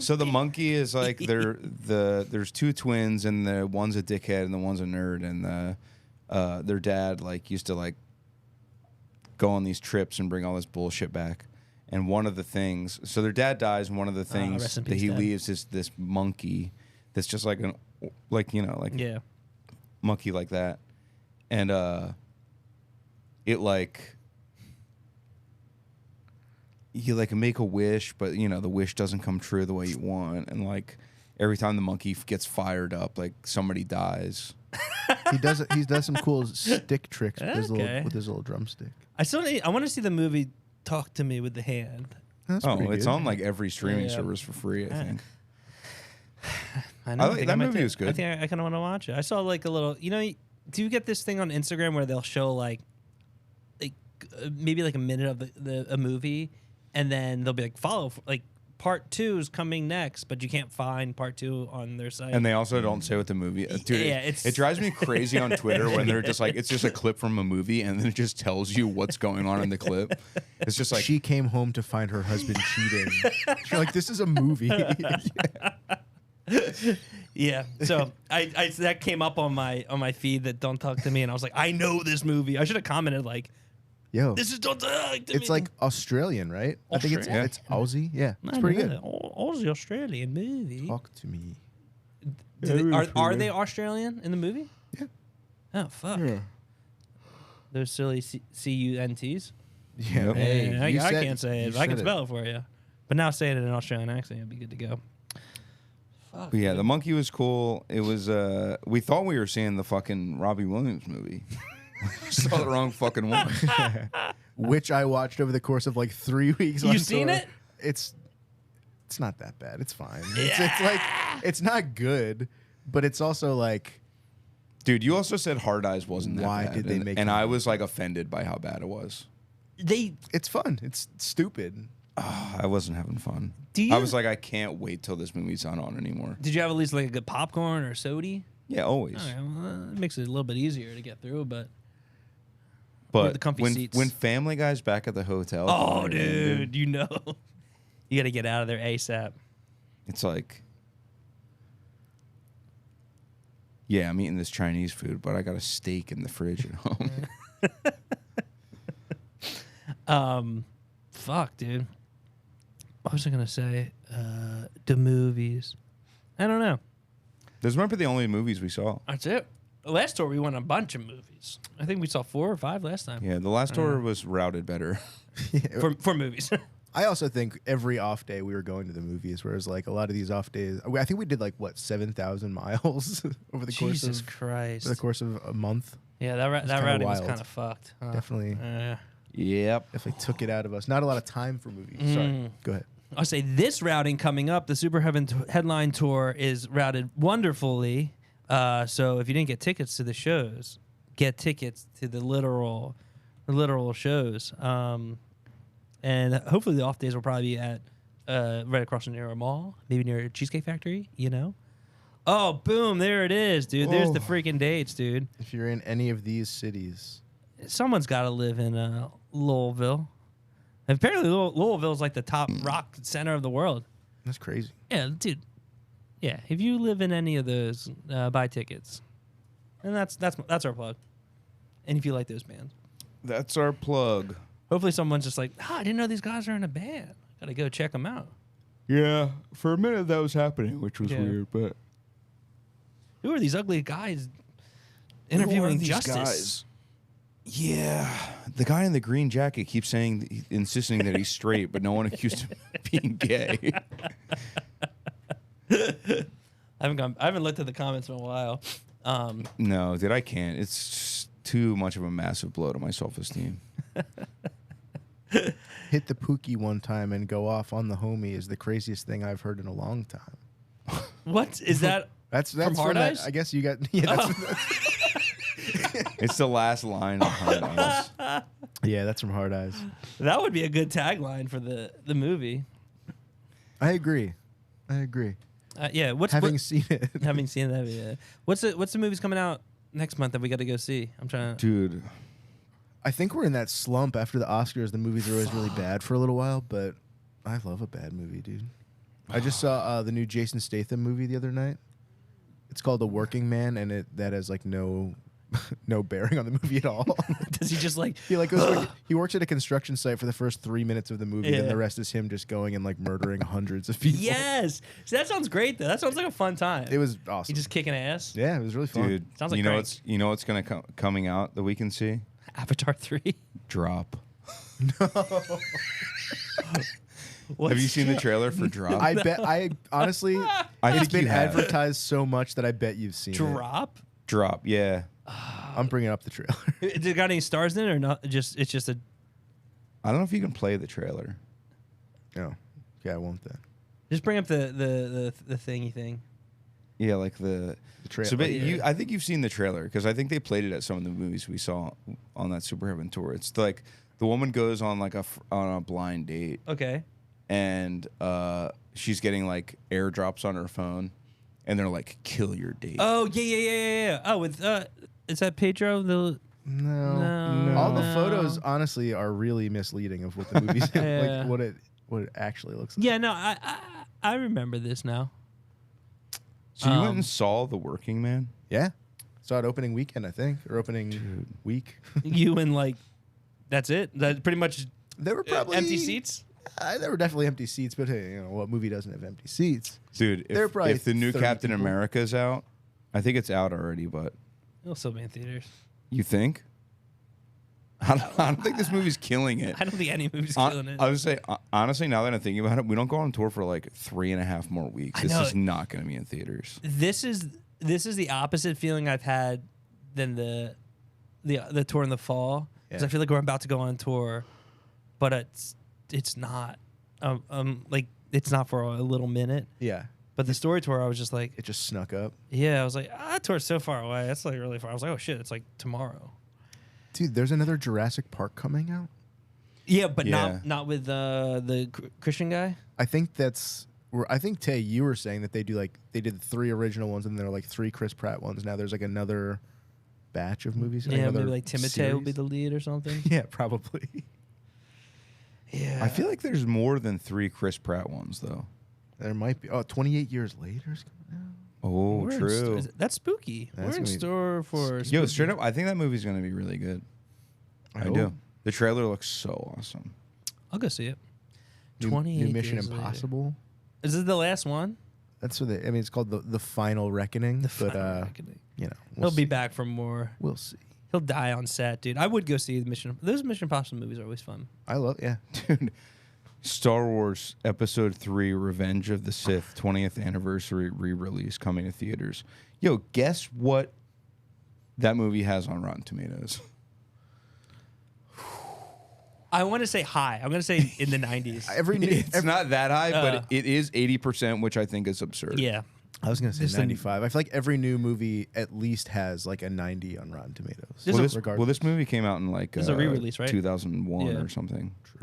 So the monkey is like there's two twins and the one's a dickhead and the one's a nerd and their dad like used to like go on these trips and bring all this bullshit back. And one of the things, so their dad dies, and one of the things rest in that peace, he Dad. leaves is this monkey that's just like Yeah. monkey like that. And it like you like make a wish, but you know the wish doesn't come true the way you want, and like every time the monkey gets fired up, like somebody dies. He does some cool stick tricks with his Okay. little drumstick. I want to see the movie Talk to Me with the Hand. That's Oh, pretty it's good. on like every streaming Yeah. service for free, I think. I I like- think that might movie take- was good. I think I kind of want to watch it. I saw like a little. Do you get this thing on Instagram where they'll show like maybe like a minute of a movie, and then they'll be like like part 2 is coming next, but you can't find part 2 on their site. And they also don't say what the movie. Dude, Yeah, it drives me crazy on Twitter when they're just like, it's just a clip from a movie, and then it just tells you what's going on in the clip. It's just like She came home to find her husband cheating. You're like, this is a movie. Yeah, so I that came up on my feed that Don't Talk to Me, and I was like, I know this movie. I should have commented like, Yo, this is Don't Talk to Me. it's like Australian, right? I think Australian? it's Aussie. Yeah, it's I pretty know good. that. Aussie Australian movie. Talk to me. Are they Australian in the movie? Yeah. Oh fuck. Those silly CUNTs. Yeah. Hey, I you said- can't say it. you I can said spell it for you. But now saying it in an Australian accent, it'd be good to go. Fuck. But yeah, the monkey was cool. It was. We thought we were seeing the fucking Robbie Williams movie. Saw the wrong fucking one. Which I watched over the course of like 3 weeks. You on seen tour. it? It's not that bad. It's fine. It's like it's not good, but it's also like Dude, you also said Hard Eyes wasn't that Why bad. did they and, make And it? I was like offended by how bad it was. it's fun. It's stupid. I wasn't having fun. Do you- I was like, I can't wait till this movie's not on anymore. Did you have at least like a good popcorn or soda? Yeah, always. Okay, well, it makes it a little bit easier to get through, but But the comfy when seats. when Family Guy's back at the hotel, oh, finally ended, dude, you know, you got to get out of there ASAP. it's like, yeah, I'm eating this Chinese food, but I got a steak in the fridge at home. Fuck, dude. What was I gonna say? The movies. I don't know. Those might be the only movies we saw. That's it. Last tour we went on a bunch of movies. I think we saw 4 or 5 last time. Yeah, the last tour was routed better. For movies. I also think every off day we were going to the movies, whereas like a lot of these off days, I think we did like what 7,000 miles over the course Jesus of Christ. over the course of a month. Yeah, that kinda routing was wild. kind of fucked. huh? Definitely. Yep. Definitely took it out of us. Not a lot of time for movies. Sorry, go ahead. I'll say this routing coming up, the Superheaven headline tour is routed wonderfully. So if you didn't get tickets to the shows, get tickets to the literal shows. And hopefully the off days will probably be at right across from near a mall, maybe near a Cheesecake Factory, you know? Oh, boom, there it is, dude. There's the Oh. freaking dates, dude. If you're in any of these cities, Someone's got to live in Louisville. Apparently Louisville is like the top rock center of the world. that's crazy. Yeah, dude. Yeah, if you live in any of those, buy tickets. And that's our plug. And if you like those bands. That's our plug. Hopefully someone's just like, I didn't know these guys are in a band. Got to go check them out. Yeah, for a minute that was happening, which was Yeah. weird, but Who are these ugly guys interviewing Justice? Yeah, the guy in the green jacket keeps insisting that he's straight, but no one accused him of being gay. I haven't looked at the comments in a while. No, dude, I can't. It's too much of a massive blow to my self-esteem. Hit the Pookie one time and go off on the homie is the craziest thing I've heard in a long time. What is that? That's from Hard that- Eyes? I guess you got. Yeah, that's, It's the last line of Hard Eyes. yeah, that's from Hard Eyes. That would be a good tagline for the movie. I agree. Yeah, Having seen it, having seen that, yeah. What's the movies coming out next month that we got to go see? I'm trying to. Dude, I think we're in that slump after the Oscars. The movies are always really bad for a little while, but I love a bad movie, dude. I just saw the new Jason Statham movie the other night. It's called The Working Man, and that has like no bearing on the movie at all. Does he just like? He works at a construction site for the first 3 minutes of the movie, Yeah. and the rest is him just going and like murdering hundreds of people. Yes, see, that sounds great though. That sounds like a fun time. It was He awesome. just kicking ass. Yeah, it was really fun. dude, Sounds like you know Crank. what's gonna coming out that we can see? Avatar 3. Drop. Have you seen the trailer for Drop? I bet. I honestly, I it's think been you have. advertised so much that I bet you've seen it. Drop? Drop, yeah. I'm bringing up the trailer. Did it got any stars in it or not? It's just a. I don't know if you can play the trailer. No, yeah, I won't then. Just bring up the thingy thing. Yeah, like the trailer. So, but Yeah. I think you've seen the trailer because I think they played it at some of the movies we saw on that Superheaven tour. It's like the woman goes on like on a blind date, Okay. and she's getting like airdrops on her phone, and they're like, "Kill your date." Oh yeah. Oh, with is that Pedro? No. No. All the photos, honestly, are really misleading of what the movie's Yeah. like. What it actually looks like. Yeah, no, I remember this now. So you went and saw The Working Man? Yeah. Saw it opening weekend, I think, or opening week. You and like, that's it. That pretty much There were probably empty seats. There were definitely empty seats, but hey, what movie doesn't have empty seats? Dude, There were probably if the new 30 Captain people. America's out, I think it's out already, but It'll still be in theaters. you think? I don't think this movie's killing it. I don't think any movie's killing it. I would say, honestly, now that I'm thinking about it, we don't go on tour for like 3.5 more weeks. I This know. is not going to be in theaters. This is the opposite feeling I've had than the tour in the fall. Because Yeah. I feel like we're about to go on tour, but it's not. Like it's not for a little minute. Yeah. But the story tour, I was just like, It just snuck up. yeah, I was like, that tour's so far away. That's like really far. I was like, oh shit, it's like tomorrow. Dude, there's another Jurassic Park coming out. Yeah, but Yeah. not with the Christian guy. I think I think Tay, you were saying that they did 3 original ones and there are like 3 Chris Pratt ones. Now there's like another batch of movies. Yeah, another maybe like Timothée will be series. the lead or something. Yeah, probably. Yeah, I feel like there's more than 3 Chris Pratt ones, though. There might be. Oh, 28 years later is coming out. Oh, We're in true. that's spooky. That's We're in gonna be store for Yo, spooky. straight up, I think that movie's going to be really good. I hope. do. The trailer looks so awesome. I'll go see it. New 28 Mission years later. Impossible. Is it the last one? That's what I mean, it's called the Final Reckoning. The but Final Reckoning. you know, He'll be back for more. We'll see. He'll die on set, dude. I would go see the Mission. Those Mission Impossible movies are always fun. I love. Yeah. Dude, Star Wars Episode 3 Revenge of the Sith 20th Anniversary re-release coming to theaters. Yo, guess what that movie has on Rotten Tomatoes? I want to say high. I'm going to say in the 90s. It's not that high, but it is 80%, which I think is absurd. Yeah. I was gonna say This 95. I feel like every new movie at least has like a 90 on Rotten Tomatoes. Well, this movie came out in like This is a re-release, right? 2001 Yeah. or something. True.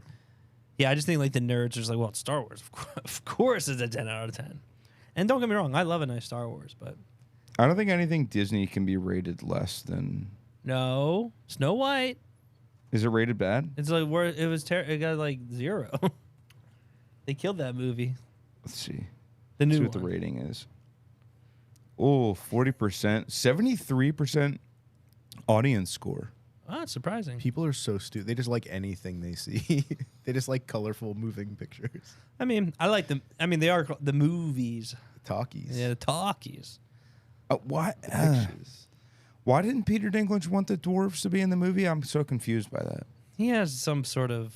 Yeah, I just think like the nerds are just like, well, it's Star Wars. Of course it's a 10 out of 10. And don't get me wrong, I love a nice Star Wars, but I don't think anything Disney can be rated less than. no. Snow White. Is it rated bad? It's like where it was it got like 0. They killed that movie. Let's see. The Let's see new what the one. rating is. Oh, 40%, 73% audience score. Oh, it's surprising. People are so stupid. They just like anything they see. They just like colorful moving pictures. I mean, I like them. I mean, they are the movies. Talkies. Yeah, the talkies. Why? The pictures. Why didn't Peter Dinklage want the dwarves to be in the movie? I'm so confused by that. He has some sort of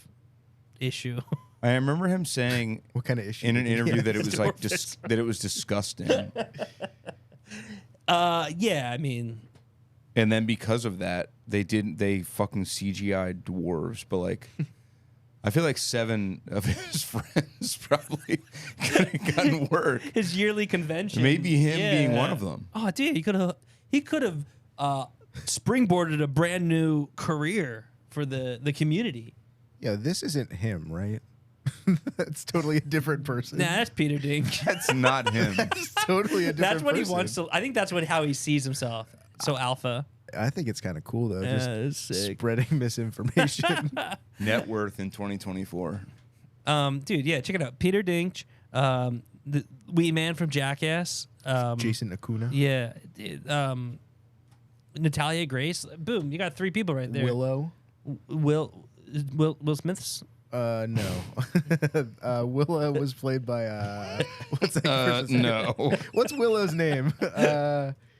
issue. I remember him saying What kind of issue? in an did he interview have? that it was like Dwarfism. that it was disgusting. Yeah, I mean, And then because of that, they fucking CGI dwarves. But like, I feel like 7 of his friends probably could have gotten work. His yearly convention. Maybe him being one of them. Oh, dude, he could have springboarded a brand new career for the community. Yeah, this isn't him, right? That's totally a different person. Nah, that's Peter Dinklage. That's not him. That's totally a different That's what person. he wants to. I think that's how he sees himself. So alpha. I think it's kind of cool though. Yeah, just it's sick. spreading misinformation. Net worth in 2024. Dude, yeah, check it out. Peter Dinklage, the wee man from Jackass. Jason Acuna. Yeah, Natalya Grace. Boom, you got 3 people right there. Willow. Will Smith's. No. Willow was played by what's that person's name? No. What's Willow's name?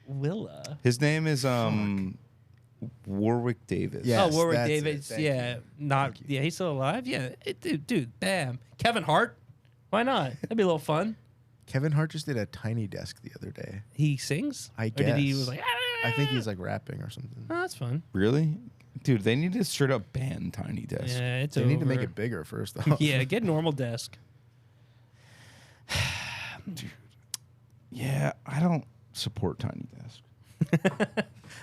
Willa. His name is Warwick Davis. Yeah. Oh, Yes, Warwick that's it. Davis. Thank Yeah, not. Yeah, he's still alive. Yeah, dude, bam. Kevin Hart. Why not? That'd be a little fun. Kevin Hart just did a Tiny Desk the other day. He sings. I Or did he guess. was like? I think he's like rapping or something. Oh, that's fun. Really? Dude, they need to straight up ban Tiny Desk. Yeah, it's They need to make over. it bigger first off. Yeah, get normal desk. Yeah, I don't support Tiny Desk.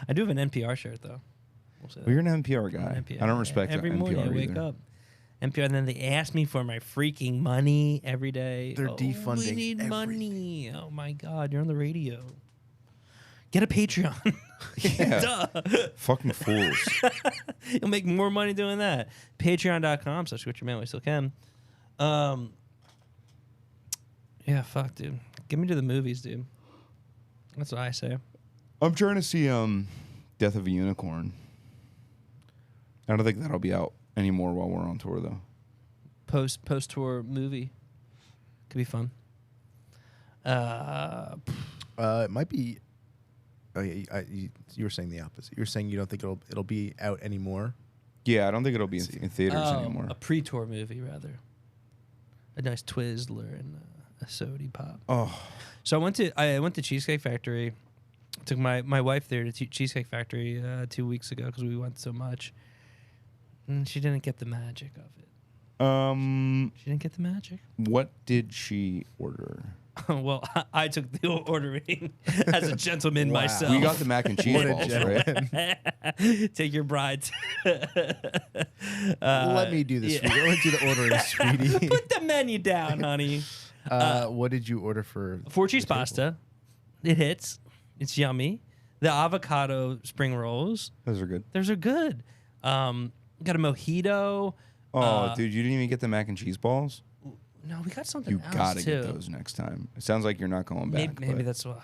I do have an NPR shirt though. We'll say Well, you're that. an NPR guy. I'm NPR. I don't respect Every NPR morning I wake either. up. NPR, and then they ask me for my freaking money every day. They're We defunding need everything. money. Oh my God, you're on the radio. Get a Patreon. Yeah. Duh. Fucking fools. You'll make more money doing that. Patreon.com/SwitcherMan. We still can. Yeah, fuck, dude. Get me to the movies, dude. That's what I say. I'm trying to see Death of a Unicorn. I don't think that'll be out anymore while we're on tour though. Post tour movie. Could be fun. It might be. Oh yeah, you were saying the opposite. You were saying you don't think it'll be out anymore. Yeah, I don't think it'll be in theaters anymore. A pre-tour movie, rather. A nice Twizzler and a sody pop. Oh, So I went to Cheesecake Factory. Took my wife there to Cheesecake Factory 2 weeks ago because we went so much, and she didn't get the magic of it. She didn't get the magic. what did she order? Well, I took the ordering as a gentleman Wow. myself. We got the mac and cheese What a balls, gentleman. right? Take your bride. Let me do this. yeah. Sweetie. Let me do the ordering, sweetie. Put the menu down, honey. What did you order for 4 cheese the table? pasta. It hits. It's yummy. The avocado spring rolls. Those are good. Those are good. Got a mojito. Oh, dude, you didn't even get the mac and cheese balls? No, we got something You else gotta too. get those next time. It sounds like you're not going back. Maybe but that's what.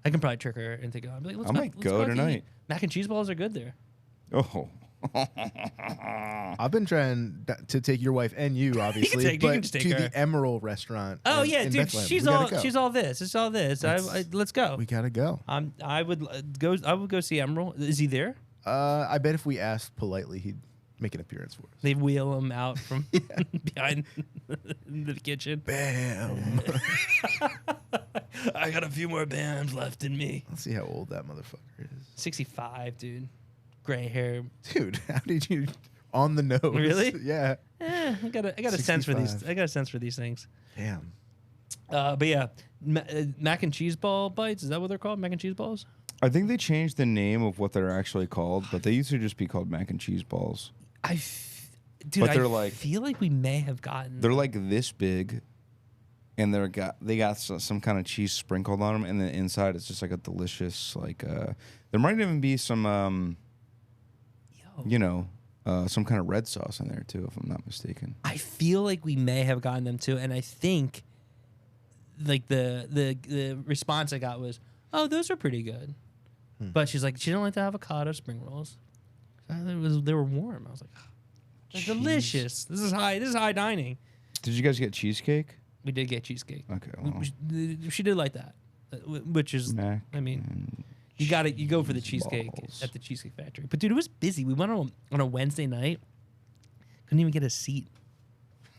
I can probably trick her into going. Like, let's I might go out to tonight. eat. Mac and cheese balls are good there. Oh. I've been trying to take your wife and you, obviously, you but can just take to her. the Emerald restaurant. Oh in yeah, dude, Bethlehem. she's We gotta all go. she's all this. It's all this. Let's go. We gotta go. I would go. I would go see Emerald. Is he there? I bet if we asked politely, he'd make an appearance for us. They wheel him out from behind the kitchen. Bam. I got a few more bams left in me. Let's see how old that motherfucker is. 65, dude. Gray hair. Dude, how did you on the nose? Really? Yeah. I got a sense for these. 65. I got a sense for these things. Damn. But yeah, mac and cheese ball bites. Is that what they're called? Mac and cheese balls? I think they changed the name of what they're actually called, but they used to just be called mac and cheese balls. Dude, But they're I like- feel like we may have gotten. They're like this big, and they got some kind of cheese sprinkled on them, and then inside it's just like a delicious there might even be some some kind of red sauce in there too, if I'm not mistaken. I feel like we may have gotten them too, and I think like the response I got was, "Oh, those are pretty good," but she's like, she didn't like the avocado spring rolls. They were warm. I was like, they're delicious. This is high dining. Did you guys get cheesecake? We did get cheesecake. Okay, well, She did like that, which is, mac I mean, and you go for the cheese cheesecake balls. at the Cheesecake Factory. But dude, it was busy. We went on a Wednesday night. Couldn't even get a seat.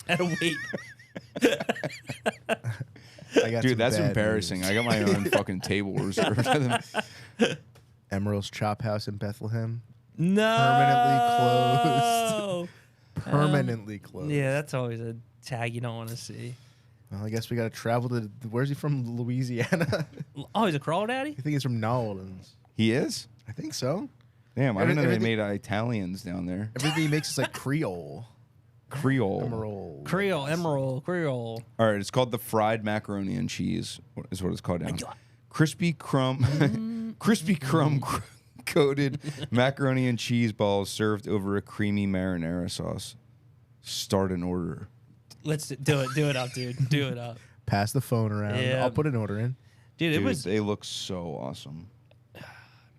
Had to wait. I got Dude, some that's bad embarrassing. news. I got my own fucking table reserved for them. Emerald's Chop House in Bethlehem. No. Permanently closed. Yeah, that's always a tag you don't want to see. Well, I guess we got to travel to. Where's he from? Louisiana. Oh, he's a crawdaddy? I think he's from New Orleans. He is? I think so. Damn, I didn't know they made Italians down there. Everything he makes is like Creole. Creole. Creole. All right, it's called the fried macaroni and cheese. Is what it's called down. Crispy crumb coated macaroni and cheese balls served over a creamy marinara sauce. Start an order. Let's do it. Do it up, dude. Do it up. Pass the phone around. Yeah. I'll put an order in. Dude, They look so awesome.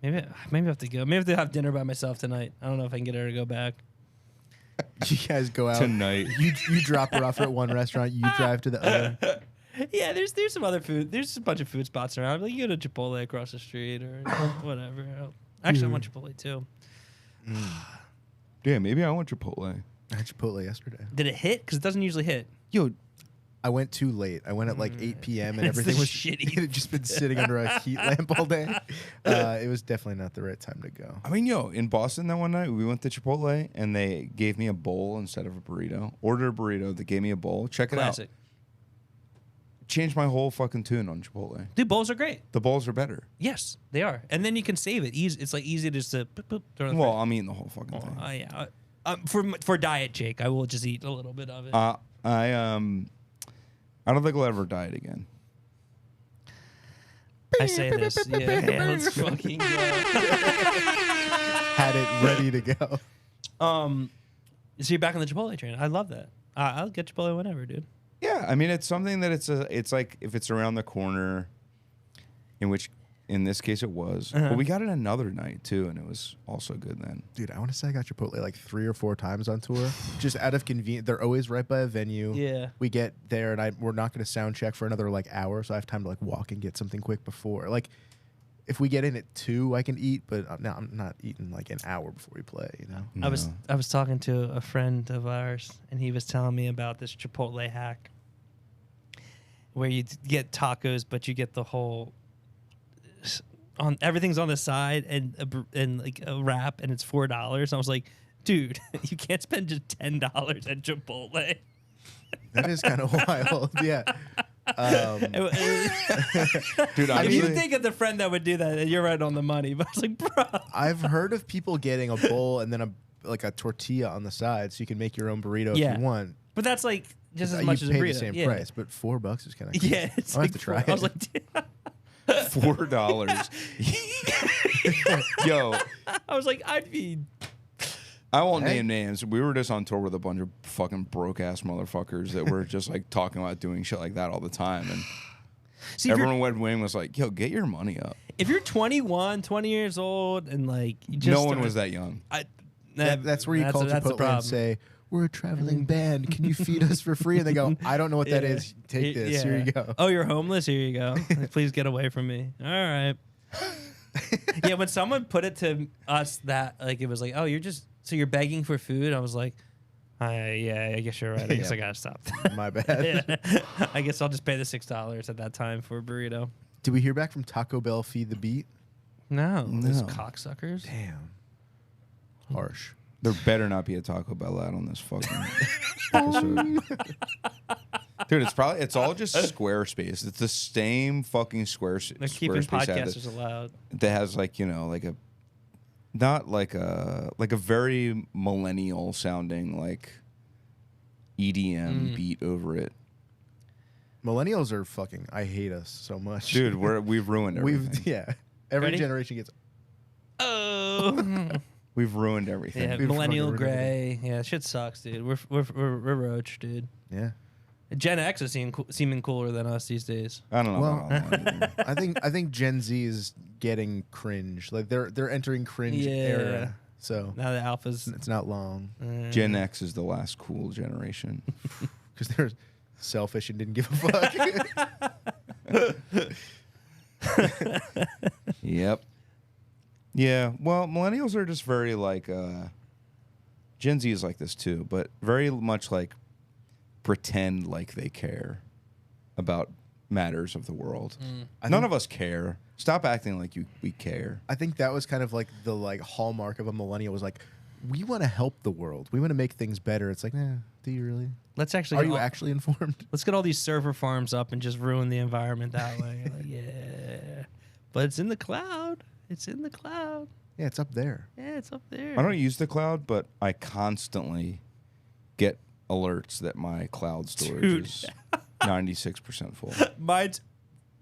Maybe I have to go. Maybe I have to have dinner by myself tonight. I don't know if I can get her to go back. You guys go out Tonight. You drop her off at one restaurant. You drive to the other. Yeah, there's some other food. There's a bunch of food spots around. Like you go to Chipotle across the street or whatever. Actually, I want Chipotle too. Yeah, maybe I want Chipotle. I had Chipotle yesterday. Did it hit? Because it doesn't usually hit. Yo, I went too late. I went at like 8 p.m. and It's everything the was shitty- It had just been sitting under a heat lamp all day. It was definitely not the right time to go. I mean, in Boston that one night, we went to Chipotle and they gave me a bowl instead of a burrito. Ordered a burrito, they gave me a bowl. Check it Classic. out. Changed my whole fucking tune on Chipotle. Dude, bowls are great. The bowls are better. Yes, they are. And then you can save it. It's like easy just to boop, boop, throw in the Well, fridge. I'm eating the whole fucking thing. Yeah. For diet, Jake, I will just eat a little bit of it. I don't think I'll ever diet again. I say this. Yeah, let's fucking go. Had it ready to go. So you're back on the Chipotle train. I love that. I'll get Chipotle whenever, dude. Yeah, I mean, it's something that it's like if it's around the corner, in this case it was. But we got it another night too, and it was also good then. Dude, I want to say I got Chipotle like 3 or 4 times on tour. Just out of convenience. They're always right by a venue. Yeah. We get there and we're not going to sound check for another like hour, so I have time to like walk and get something quick before. Like if we get in at 2, I can eat, but now I'm not eating like an hour before we play, you know? I was talking to a friend of ours, and he was telling me about this Chipotle hack where you get tacos, but you get the whole everything's on the side and like a wrap, and it's $4. I was like, dude, you can't spend just $10 at Chipotle. That is kind of wild. Yeah. Dude, If you think of the friend that would do that, you're right on the money. But I was like, bro. I've heard of people getting a bowl and then a tortilla on the side, so you can make your own burrito Yeah. if you want. But that's like just as much you as a pay burrito. the same Yeah. price, but $4 is kind of Yeah, it's I'll like have to try I was it. like, dude. $4. Yo, I was like, I'd be. I won't Hey. name names. We were just on tour with a bunch of fucking broke ass motherfuckers that were just like talking about doing shit like that all the time, and See, if you're, everyone went wing was like, "Yo, get your money up." if you're 21, 20 years old, and like you just No one was that young. That's where you call that's the Chipotle problem. and say, "We're a traveling band. Can you feed us for free?" And they go, "I don't know what that Yeah. is. Take this. Yeah. Here you go." Oh, you're homeless? Here you go. Please get away from me. All right. Yeah, when someone put it to us that like it was like, oh, you're begging for food. I was like, yeah, I guess you're right. I guess Yeah. I gotta stop. My bad. Yeah. I guess I'll just pay the $6 at that time for a burrito. Did we hear back from Taco Bell Feed the Beat? No, those No. cocksuckers. Damn. Harsh. There better not be a Taco Bell ad on this fucking episode. Dude, it's all just Squarespace. It's the same fucking They're keeping Squarespace ad podcasters allowed. that has like, like a not like a very millennial sounding like EDM beat over it. Millennials are fucking. I hate us so much, Dude, we've ruined everything. Every Ready? generation gets. Oh. We've ruined everything. Yeah, We've millennial fucking ruined gray. Yeah, shit sucks, dude. We're roach, dude. Yeah. Gen X is seeming cooler than us these days. I don't know. Well, about all that. I think Gen Z is getting cringe. Like they're entering cringe era. So Now the alphas. it's not long Gen X is the last cool generation. because they're selfish and didn't give a fuck. Yep. Yeah. Well, millennials are just very like Gen Z is like this too, but very much like pretend like they care about matters of the world. Mm. None of us care. Stop acting like we care. I think that was kind of like the hallmark of a millennial was like, we want to help the world. We want to make things better. It's like, do you really? Let's actually. Are you actually informed? Let's get all these server farms up and just ruin the environment that way. Like, yeah, but it's in the cloud. It's in the cloud. Yeah, it's up there. Yeah, it's up there. I don't use the cloud, but I constantly get alerts that my cloud storage is 96% full. Mine's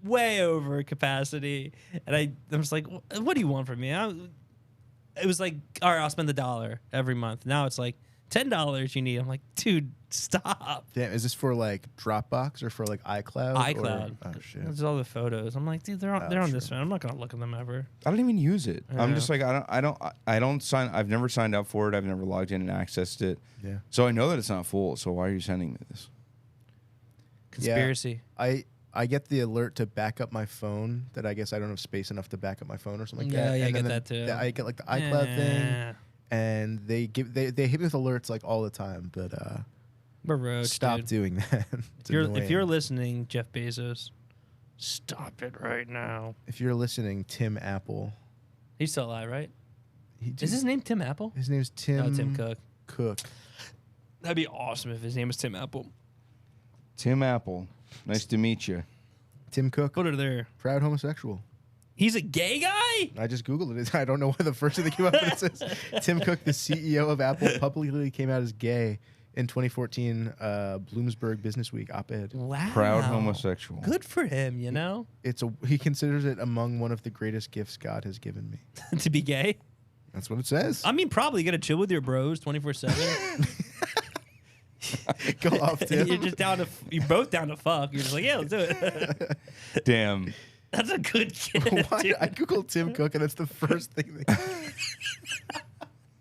way over capacity, and I'm just like, what do you want from me? It was like, all right, I'll spend $1 every month. Now it's like $10 you need. I'm like, dude, stop. Damn, is this for like Dropbox or for like iCloud? iCloud. Oh shit. There's all the photos. I'm like, dude, they're on this one. I'm not gonna look at them ever. I don't even use it. I'm Yeah. just like I don't sign. I've never signed up for it. I've never logged in and accessed it. Yeah. So I know that it's not full. So why are you sending me this? Conspiracy. I get the alert to back up my phone that I guess I don't have space enough to back up my phone or something like Yeah, that. yeah, I And get then that too. I get like the iCloud thing, Yeah. and they hit me with alerts like all the time. But Baroque, stop dude. doing that. It's If you're annoying. listening, Jeff Bezos, stop it right now. If you're listening, Tim Apple. He's still alive, right? He Is his name Tim Apple? His name's Tim. No, Tim Cook. Cook. That'd be awesome if his name was Tim Apple. Tim Apple. Nice to meet you. Tim Cook. Put it there. Proud homosexual. He's a gay guy? I just Googled it. I don't know why the first thing that came up, but it says Tim Cook, the CEO of Apple, publicly came out as gay in 2014 Bloomsburg Business Week op-ed. Wow. Proud homosexual. Good for him, you know? He considers it among one of the greatest gifts God has given me. To be gay? That's what it says. I mean, probably you got to chill with your bros 24/7. Go off, Tim. You're just down to, you're both down to fuck. You're just like, yeah, let's do it. Damn. That's a good kid. Why? dude. I googled Tim Cook, and that's the first thing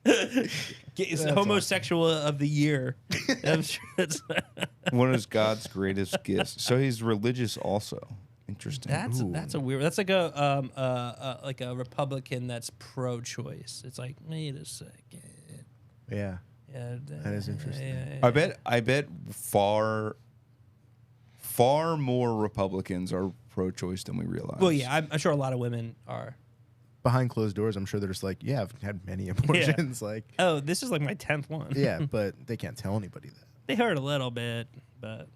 It's That's homosexual of the year. I'm sure that's One of God's greatest gifts. So he's religious also. Interesting. that's a weird. That's like a Republican that's pro-choice. It's like, wait a second. Yeah. Yeah, That is interesting. I bet far more Republicans are pro-choice than we realize. Well, yeah, I'm sure a lot of women are. Behind closed doors, I'm sure they're just like, yeah, I've had many abortions. Like, Oh, this is like my 10th one. yeah, but they can't tell anybody that. They hurt a little bit, but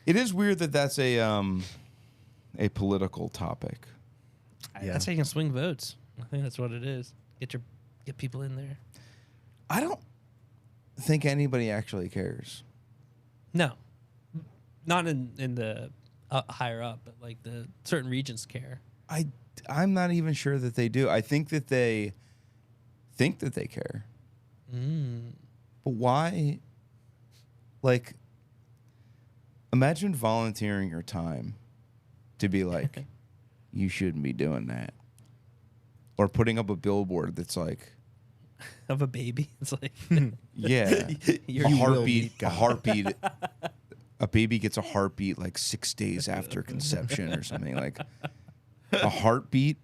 It is weird that that's a political topic. Yeah. that's how you can swing votes. I think that's what it is. Get people in there. I don't think anybody actually cares. No, not in the higher up, but like the certain regions care. I'm not even sure that they do. I think that they care. But why? Like, imagine volunteering your time to be like, you shouldn't be doing that. Or putting up a billboard that's like, Of a baby, it's like yeah, You're- a You will meet heartbeat, God. a heartbeat. A baby gets a heartbeat like 6 days after conception or something. Like a heartbeat.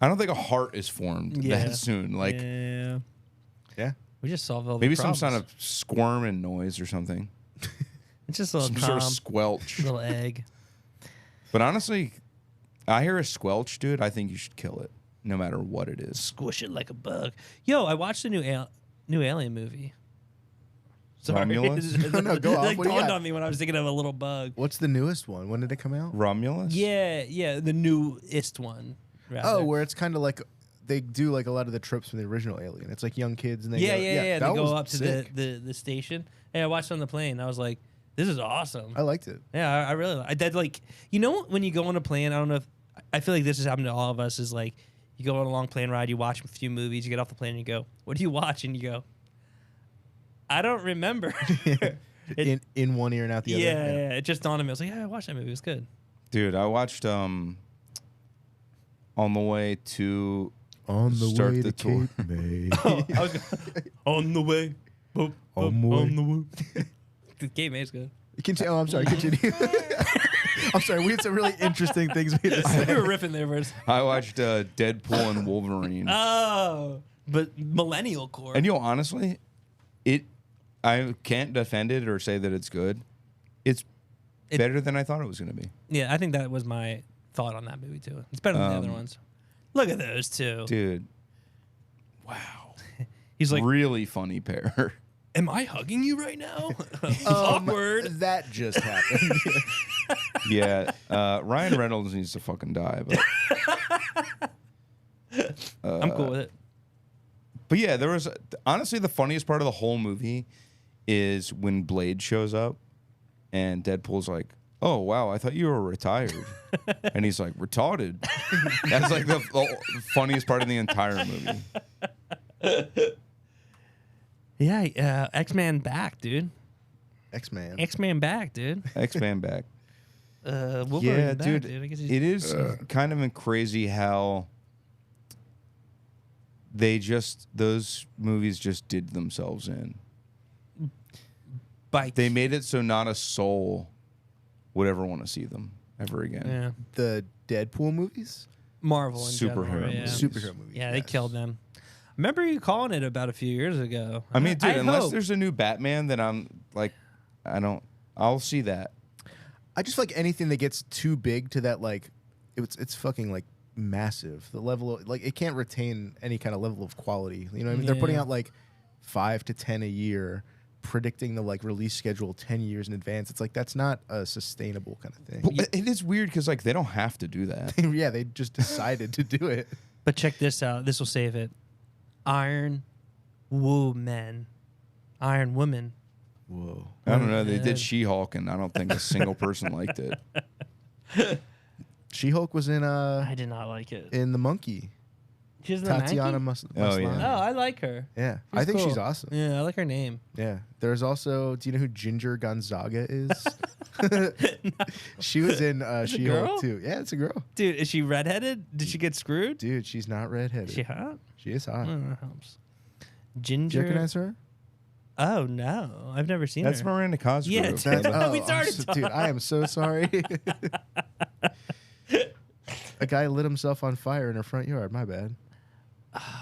I don't think a heart is formed that soon. Like yeah, we just solved all the maybe problems. some kind of squirm and noise or something. It's just a little Some sort of calm, squelch. little egg. But honestly, I hear a squelch, dude. I think you should kill it, no matter what it is. Squish it like a bug. Yo, I watched the new Alien movie. Sorry. Romulus? No, go off. It like What do you dawned got? on me when I was thinking of a little bug. What's the newest one? When did it come out? Romulus? Yeah, the newest one. Rather. Oh, where it's kind of like they do like a lot of the tropes from the original Alien. It's like young kids and they yeah. that They go was up to sick. the station. Hey, I watched it on the plane. I was like, this is awesome. I liked it. Yeah, I really I did like when you go on a plane, I don't know if I feel like this has happened to all of us, is like you go on a long plane ride, you watch a few movies, you get off the plane and you go, what do you watch? And you go, I don't remember. in one ear and out the other. Yeah, it just dawned on me. I was like, yeah, I watched that movie. It was good. Dude, I watched On the Way to On the Start way the to tour. Cape May. I was on the way. Boop, On boop, the way. on the way. The game is good. Oh, I'm sorry. Continue. I'm sorry. We had some really interesting things we had to We say. were riffing there first. I watched Deadpool and Wolverine. Oh, but Millennial Core. And honestly, I can't defend it or say that it's good. It's better than I thought it was going to be. Yeah, I think that was my thought on that movie too. It's better than the other ones. Look at those two. Dude. Wow. He's like, really funny pair. am I hugging you right now? Awkward. That just happened. Yeah. Ryan Reynolds needs to fucking die. But I'm cool with it. But yeah, there was honestly the funniest part of the whole movie is when Blade shows up and Deadpool's like, "Oh wow, I thought you were retired," and he's like, "Retarded." That's like the funniest part of the entire movie. Yeah, X-Man back, dude. X-Man. X-Man back, dude. X-Man back. Wolverine Yeah, back, dude. I guess he's- It is kind of crazy how those movies just did themselves in. Bike. They made it so not a soul would ever want to see them ever again. Yeah. The Deadpool movies? Marvel and Superhero yeah. movies. Superhero movies. Yeah, they yes. killed them. I remember you calling it about a few years ago. I mean, dude, unless hope. there's a new Batman, then I'm like, I'll see that. I just feel like anything that gets too big to that, like, it's fucking, like, massive. The level of, like, it can't retain any kind of level of quality. You know what I mean? They're putting Yeah. out, like, 5 to 10 a year, predicting the, like, release schedule 10 years in advance. It's like, that's not a sustainable kind of thing. But it is weird because like they don't have to do that. Yeah, they just decided to do it. But check this out. This will save it. Iron Woman. Iron Woman. Whoa. I don't know. They Yeah. did She-Hulk, and I don't think a single person liked it. She-Hulk was in I did not like it. The Monkey. She's the Tatiana Mankey? Oh, yeah. Oh, I like her. Yeah, She's I think cool. she's awesome. Yeah, I like her name. Yeah. There's also, do you know who Ginger Gonzaga is? She was in girl? She-Hulk too. Yeah, it's a girl. Dude, is she redheaded? Did she get screwed? Dude, she's not redheaded. Is she hot? She is hot. That helps. Do Ginger. you recognize her? Oh no, I've never seen That's her. Miranda Cosgrove. Yeah, That's, Oh, we I'm started so- dude, I am so sorry. A guy lit himself on fire in her front yard. My bad.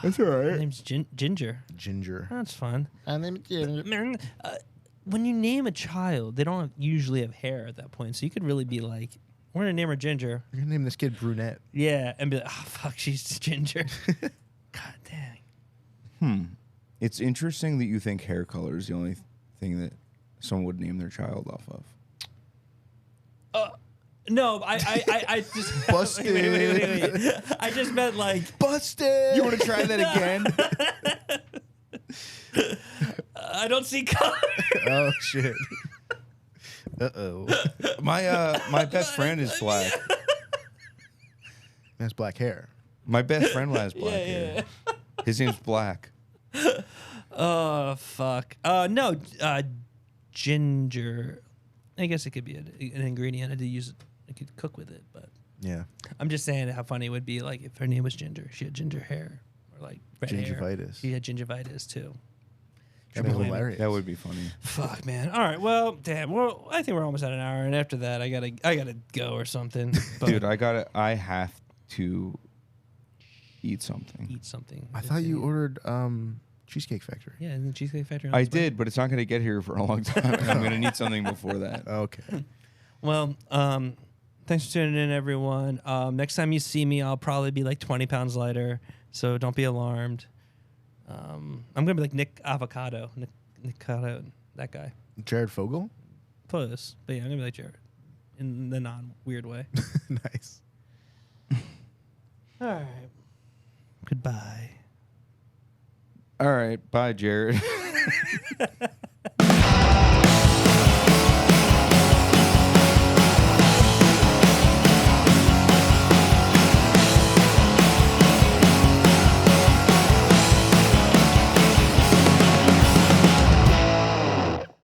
That's all Her right. name's Ginger. Ginger. That's fun. My name is Ginger. Man, when you name a child, they don't usually have hair at that point, so you could really be like, "We're gonna name her Ginger." You're gonna name this kid Brunette. Yeah, and be like, "Oh fuck, she's Ginger." God dang. It's interesting that you think hair color is the only thing that someone would name their child off of. No, I just Busted. Wait. I just meant like Busted. You want to try that again? I don't see color. Oh shit. Uh-oh. My best friend is black. That's black hair. My best friend has black hair. His name's Black. Oh fuck. No, ginger. I guess it could be an ingredient. I did use it. I could cook with it, but Yeah. I'm just saying how funny it would be like if her name was Ginger. She had ginger hair or like red hair. Gingivitis. She had gingivitis too. That'd be Triple whammy. hilarious. That would be funny. Fuck man. All right. Well, damn. Well, I think we're almost at an hour, and after that, I gotta go or something. But Dude, I have to eat something. eat something. I thought you ordered Cheesecake Factory. Yeah, in the Cheesecake Factory. on I its way. did, but it's not going to get here for a long time. And I'm going to need something before that. Okay. Well, thanks for tuning in, everyone. Next time you see me, I'll probably be like 20 pounds lighter, so don't be alarmed. I'm gonna be like Nick Avocado, Nick Avocado, that guy. Jared Fogle? Close, but yeah, I'm gonna be like Jared in the non-weird way. Nice. All right. Goodbye. All right. Bye, Jared.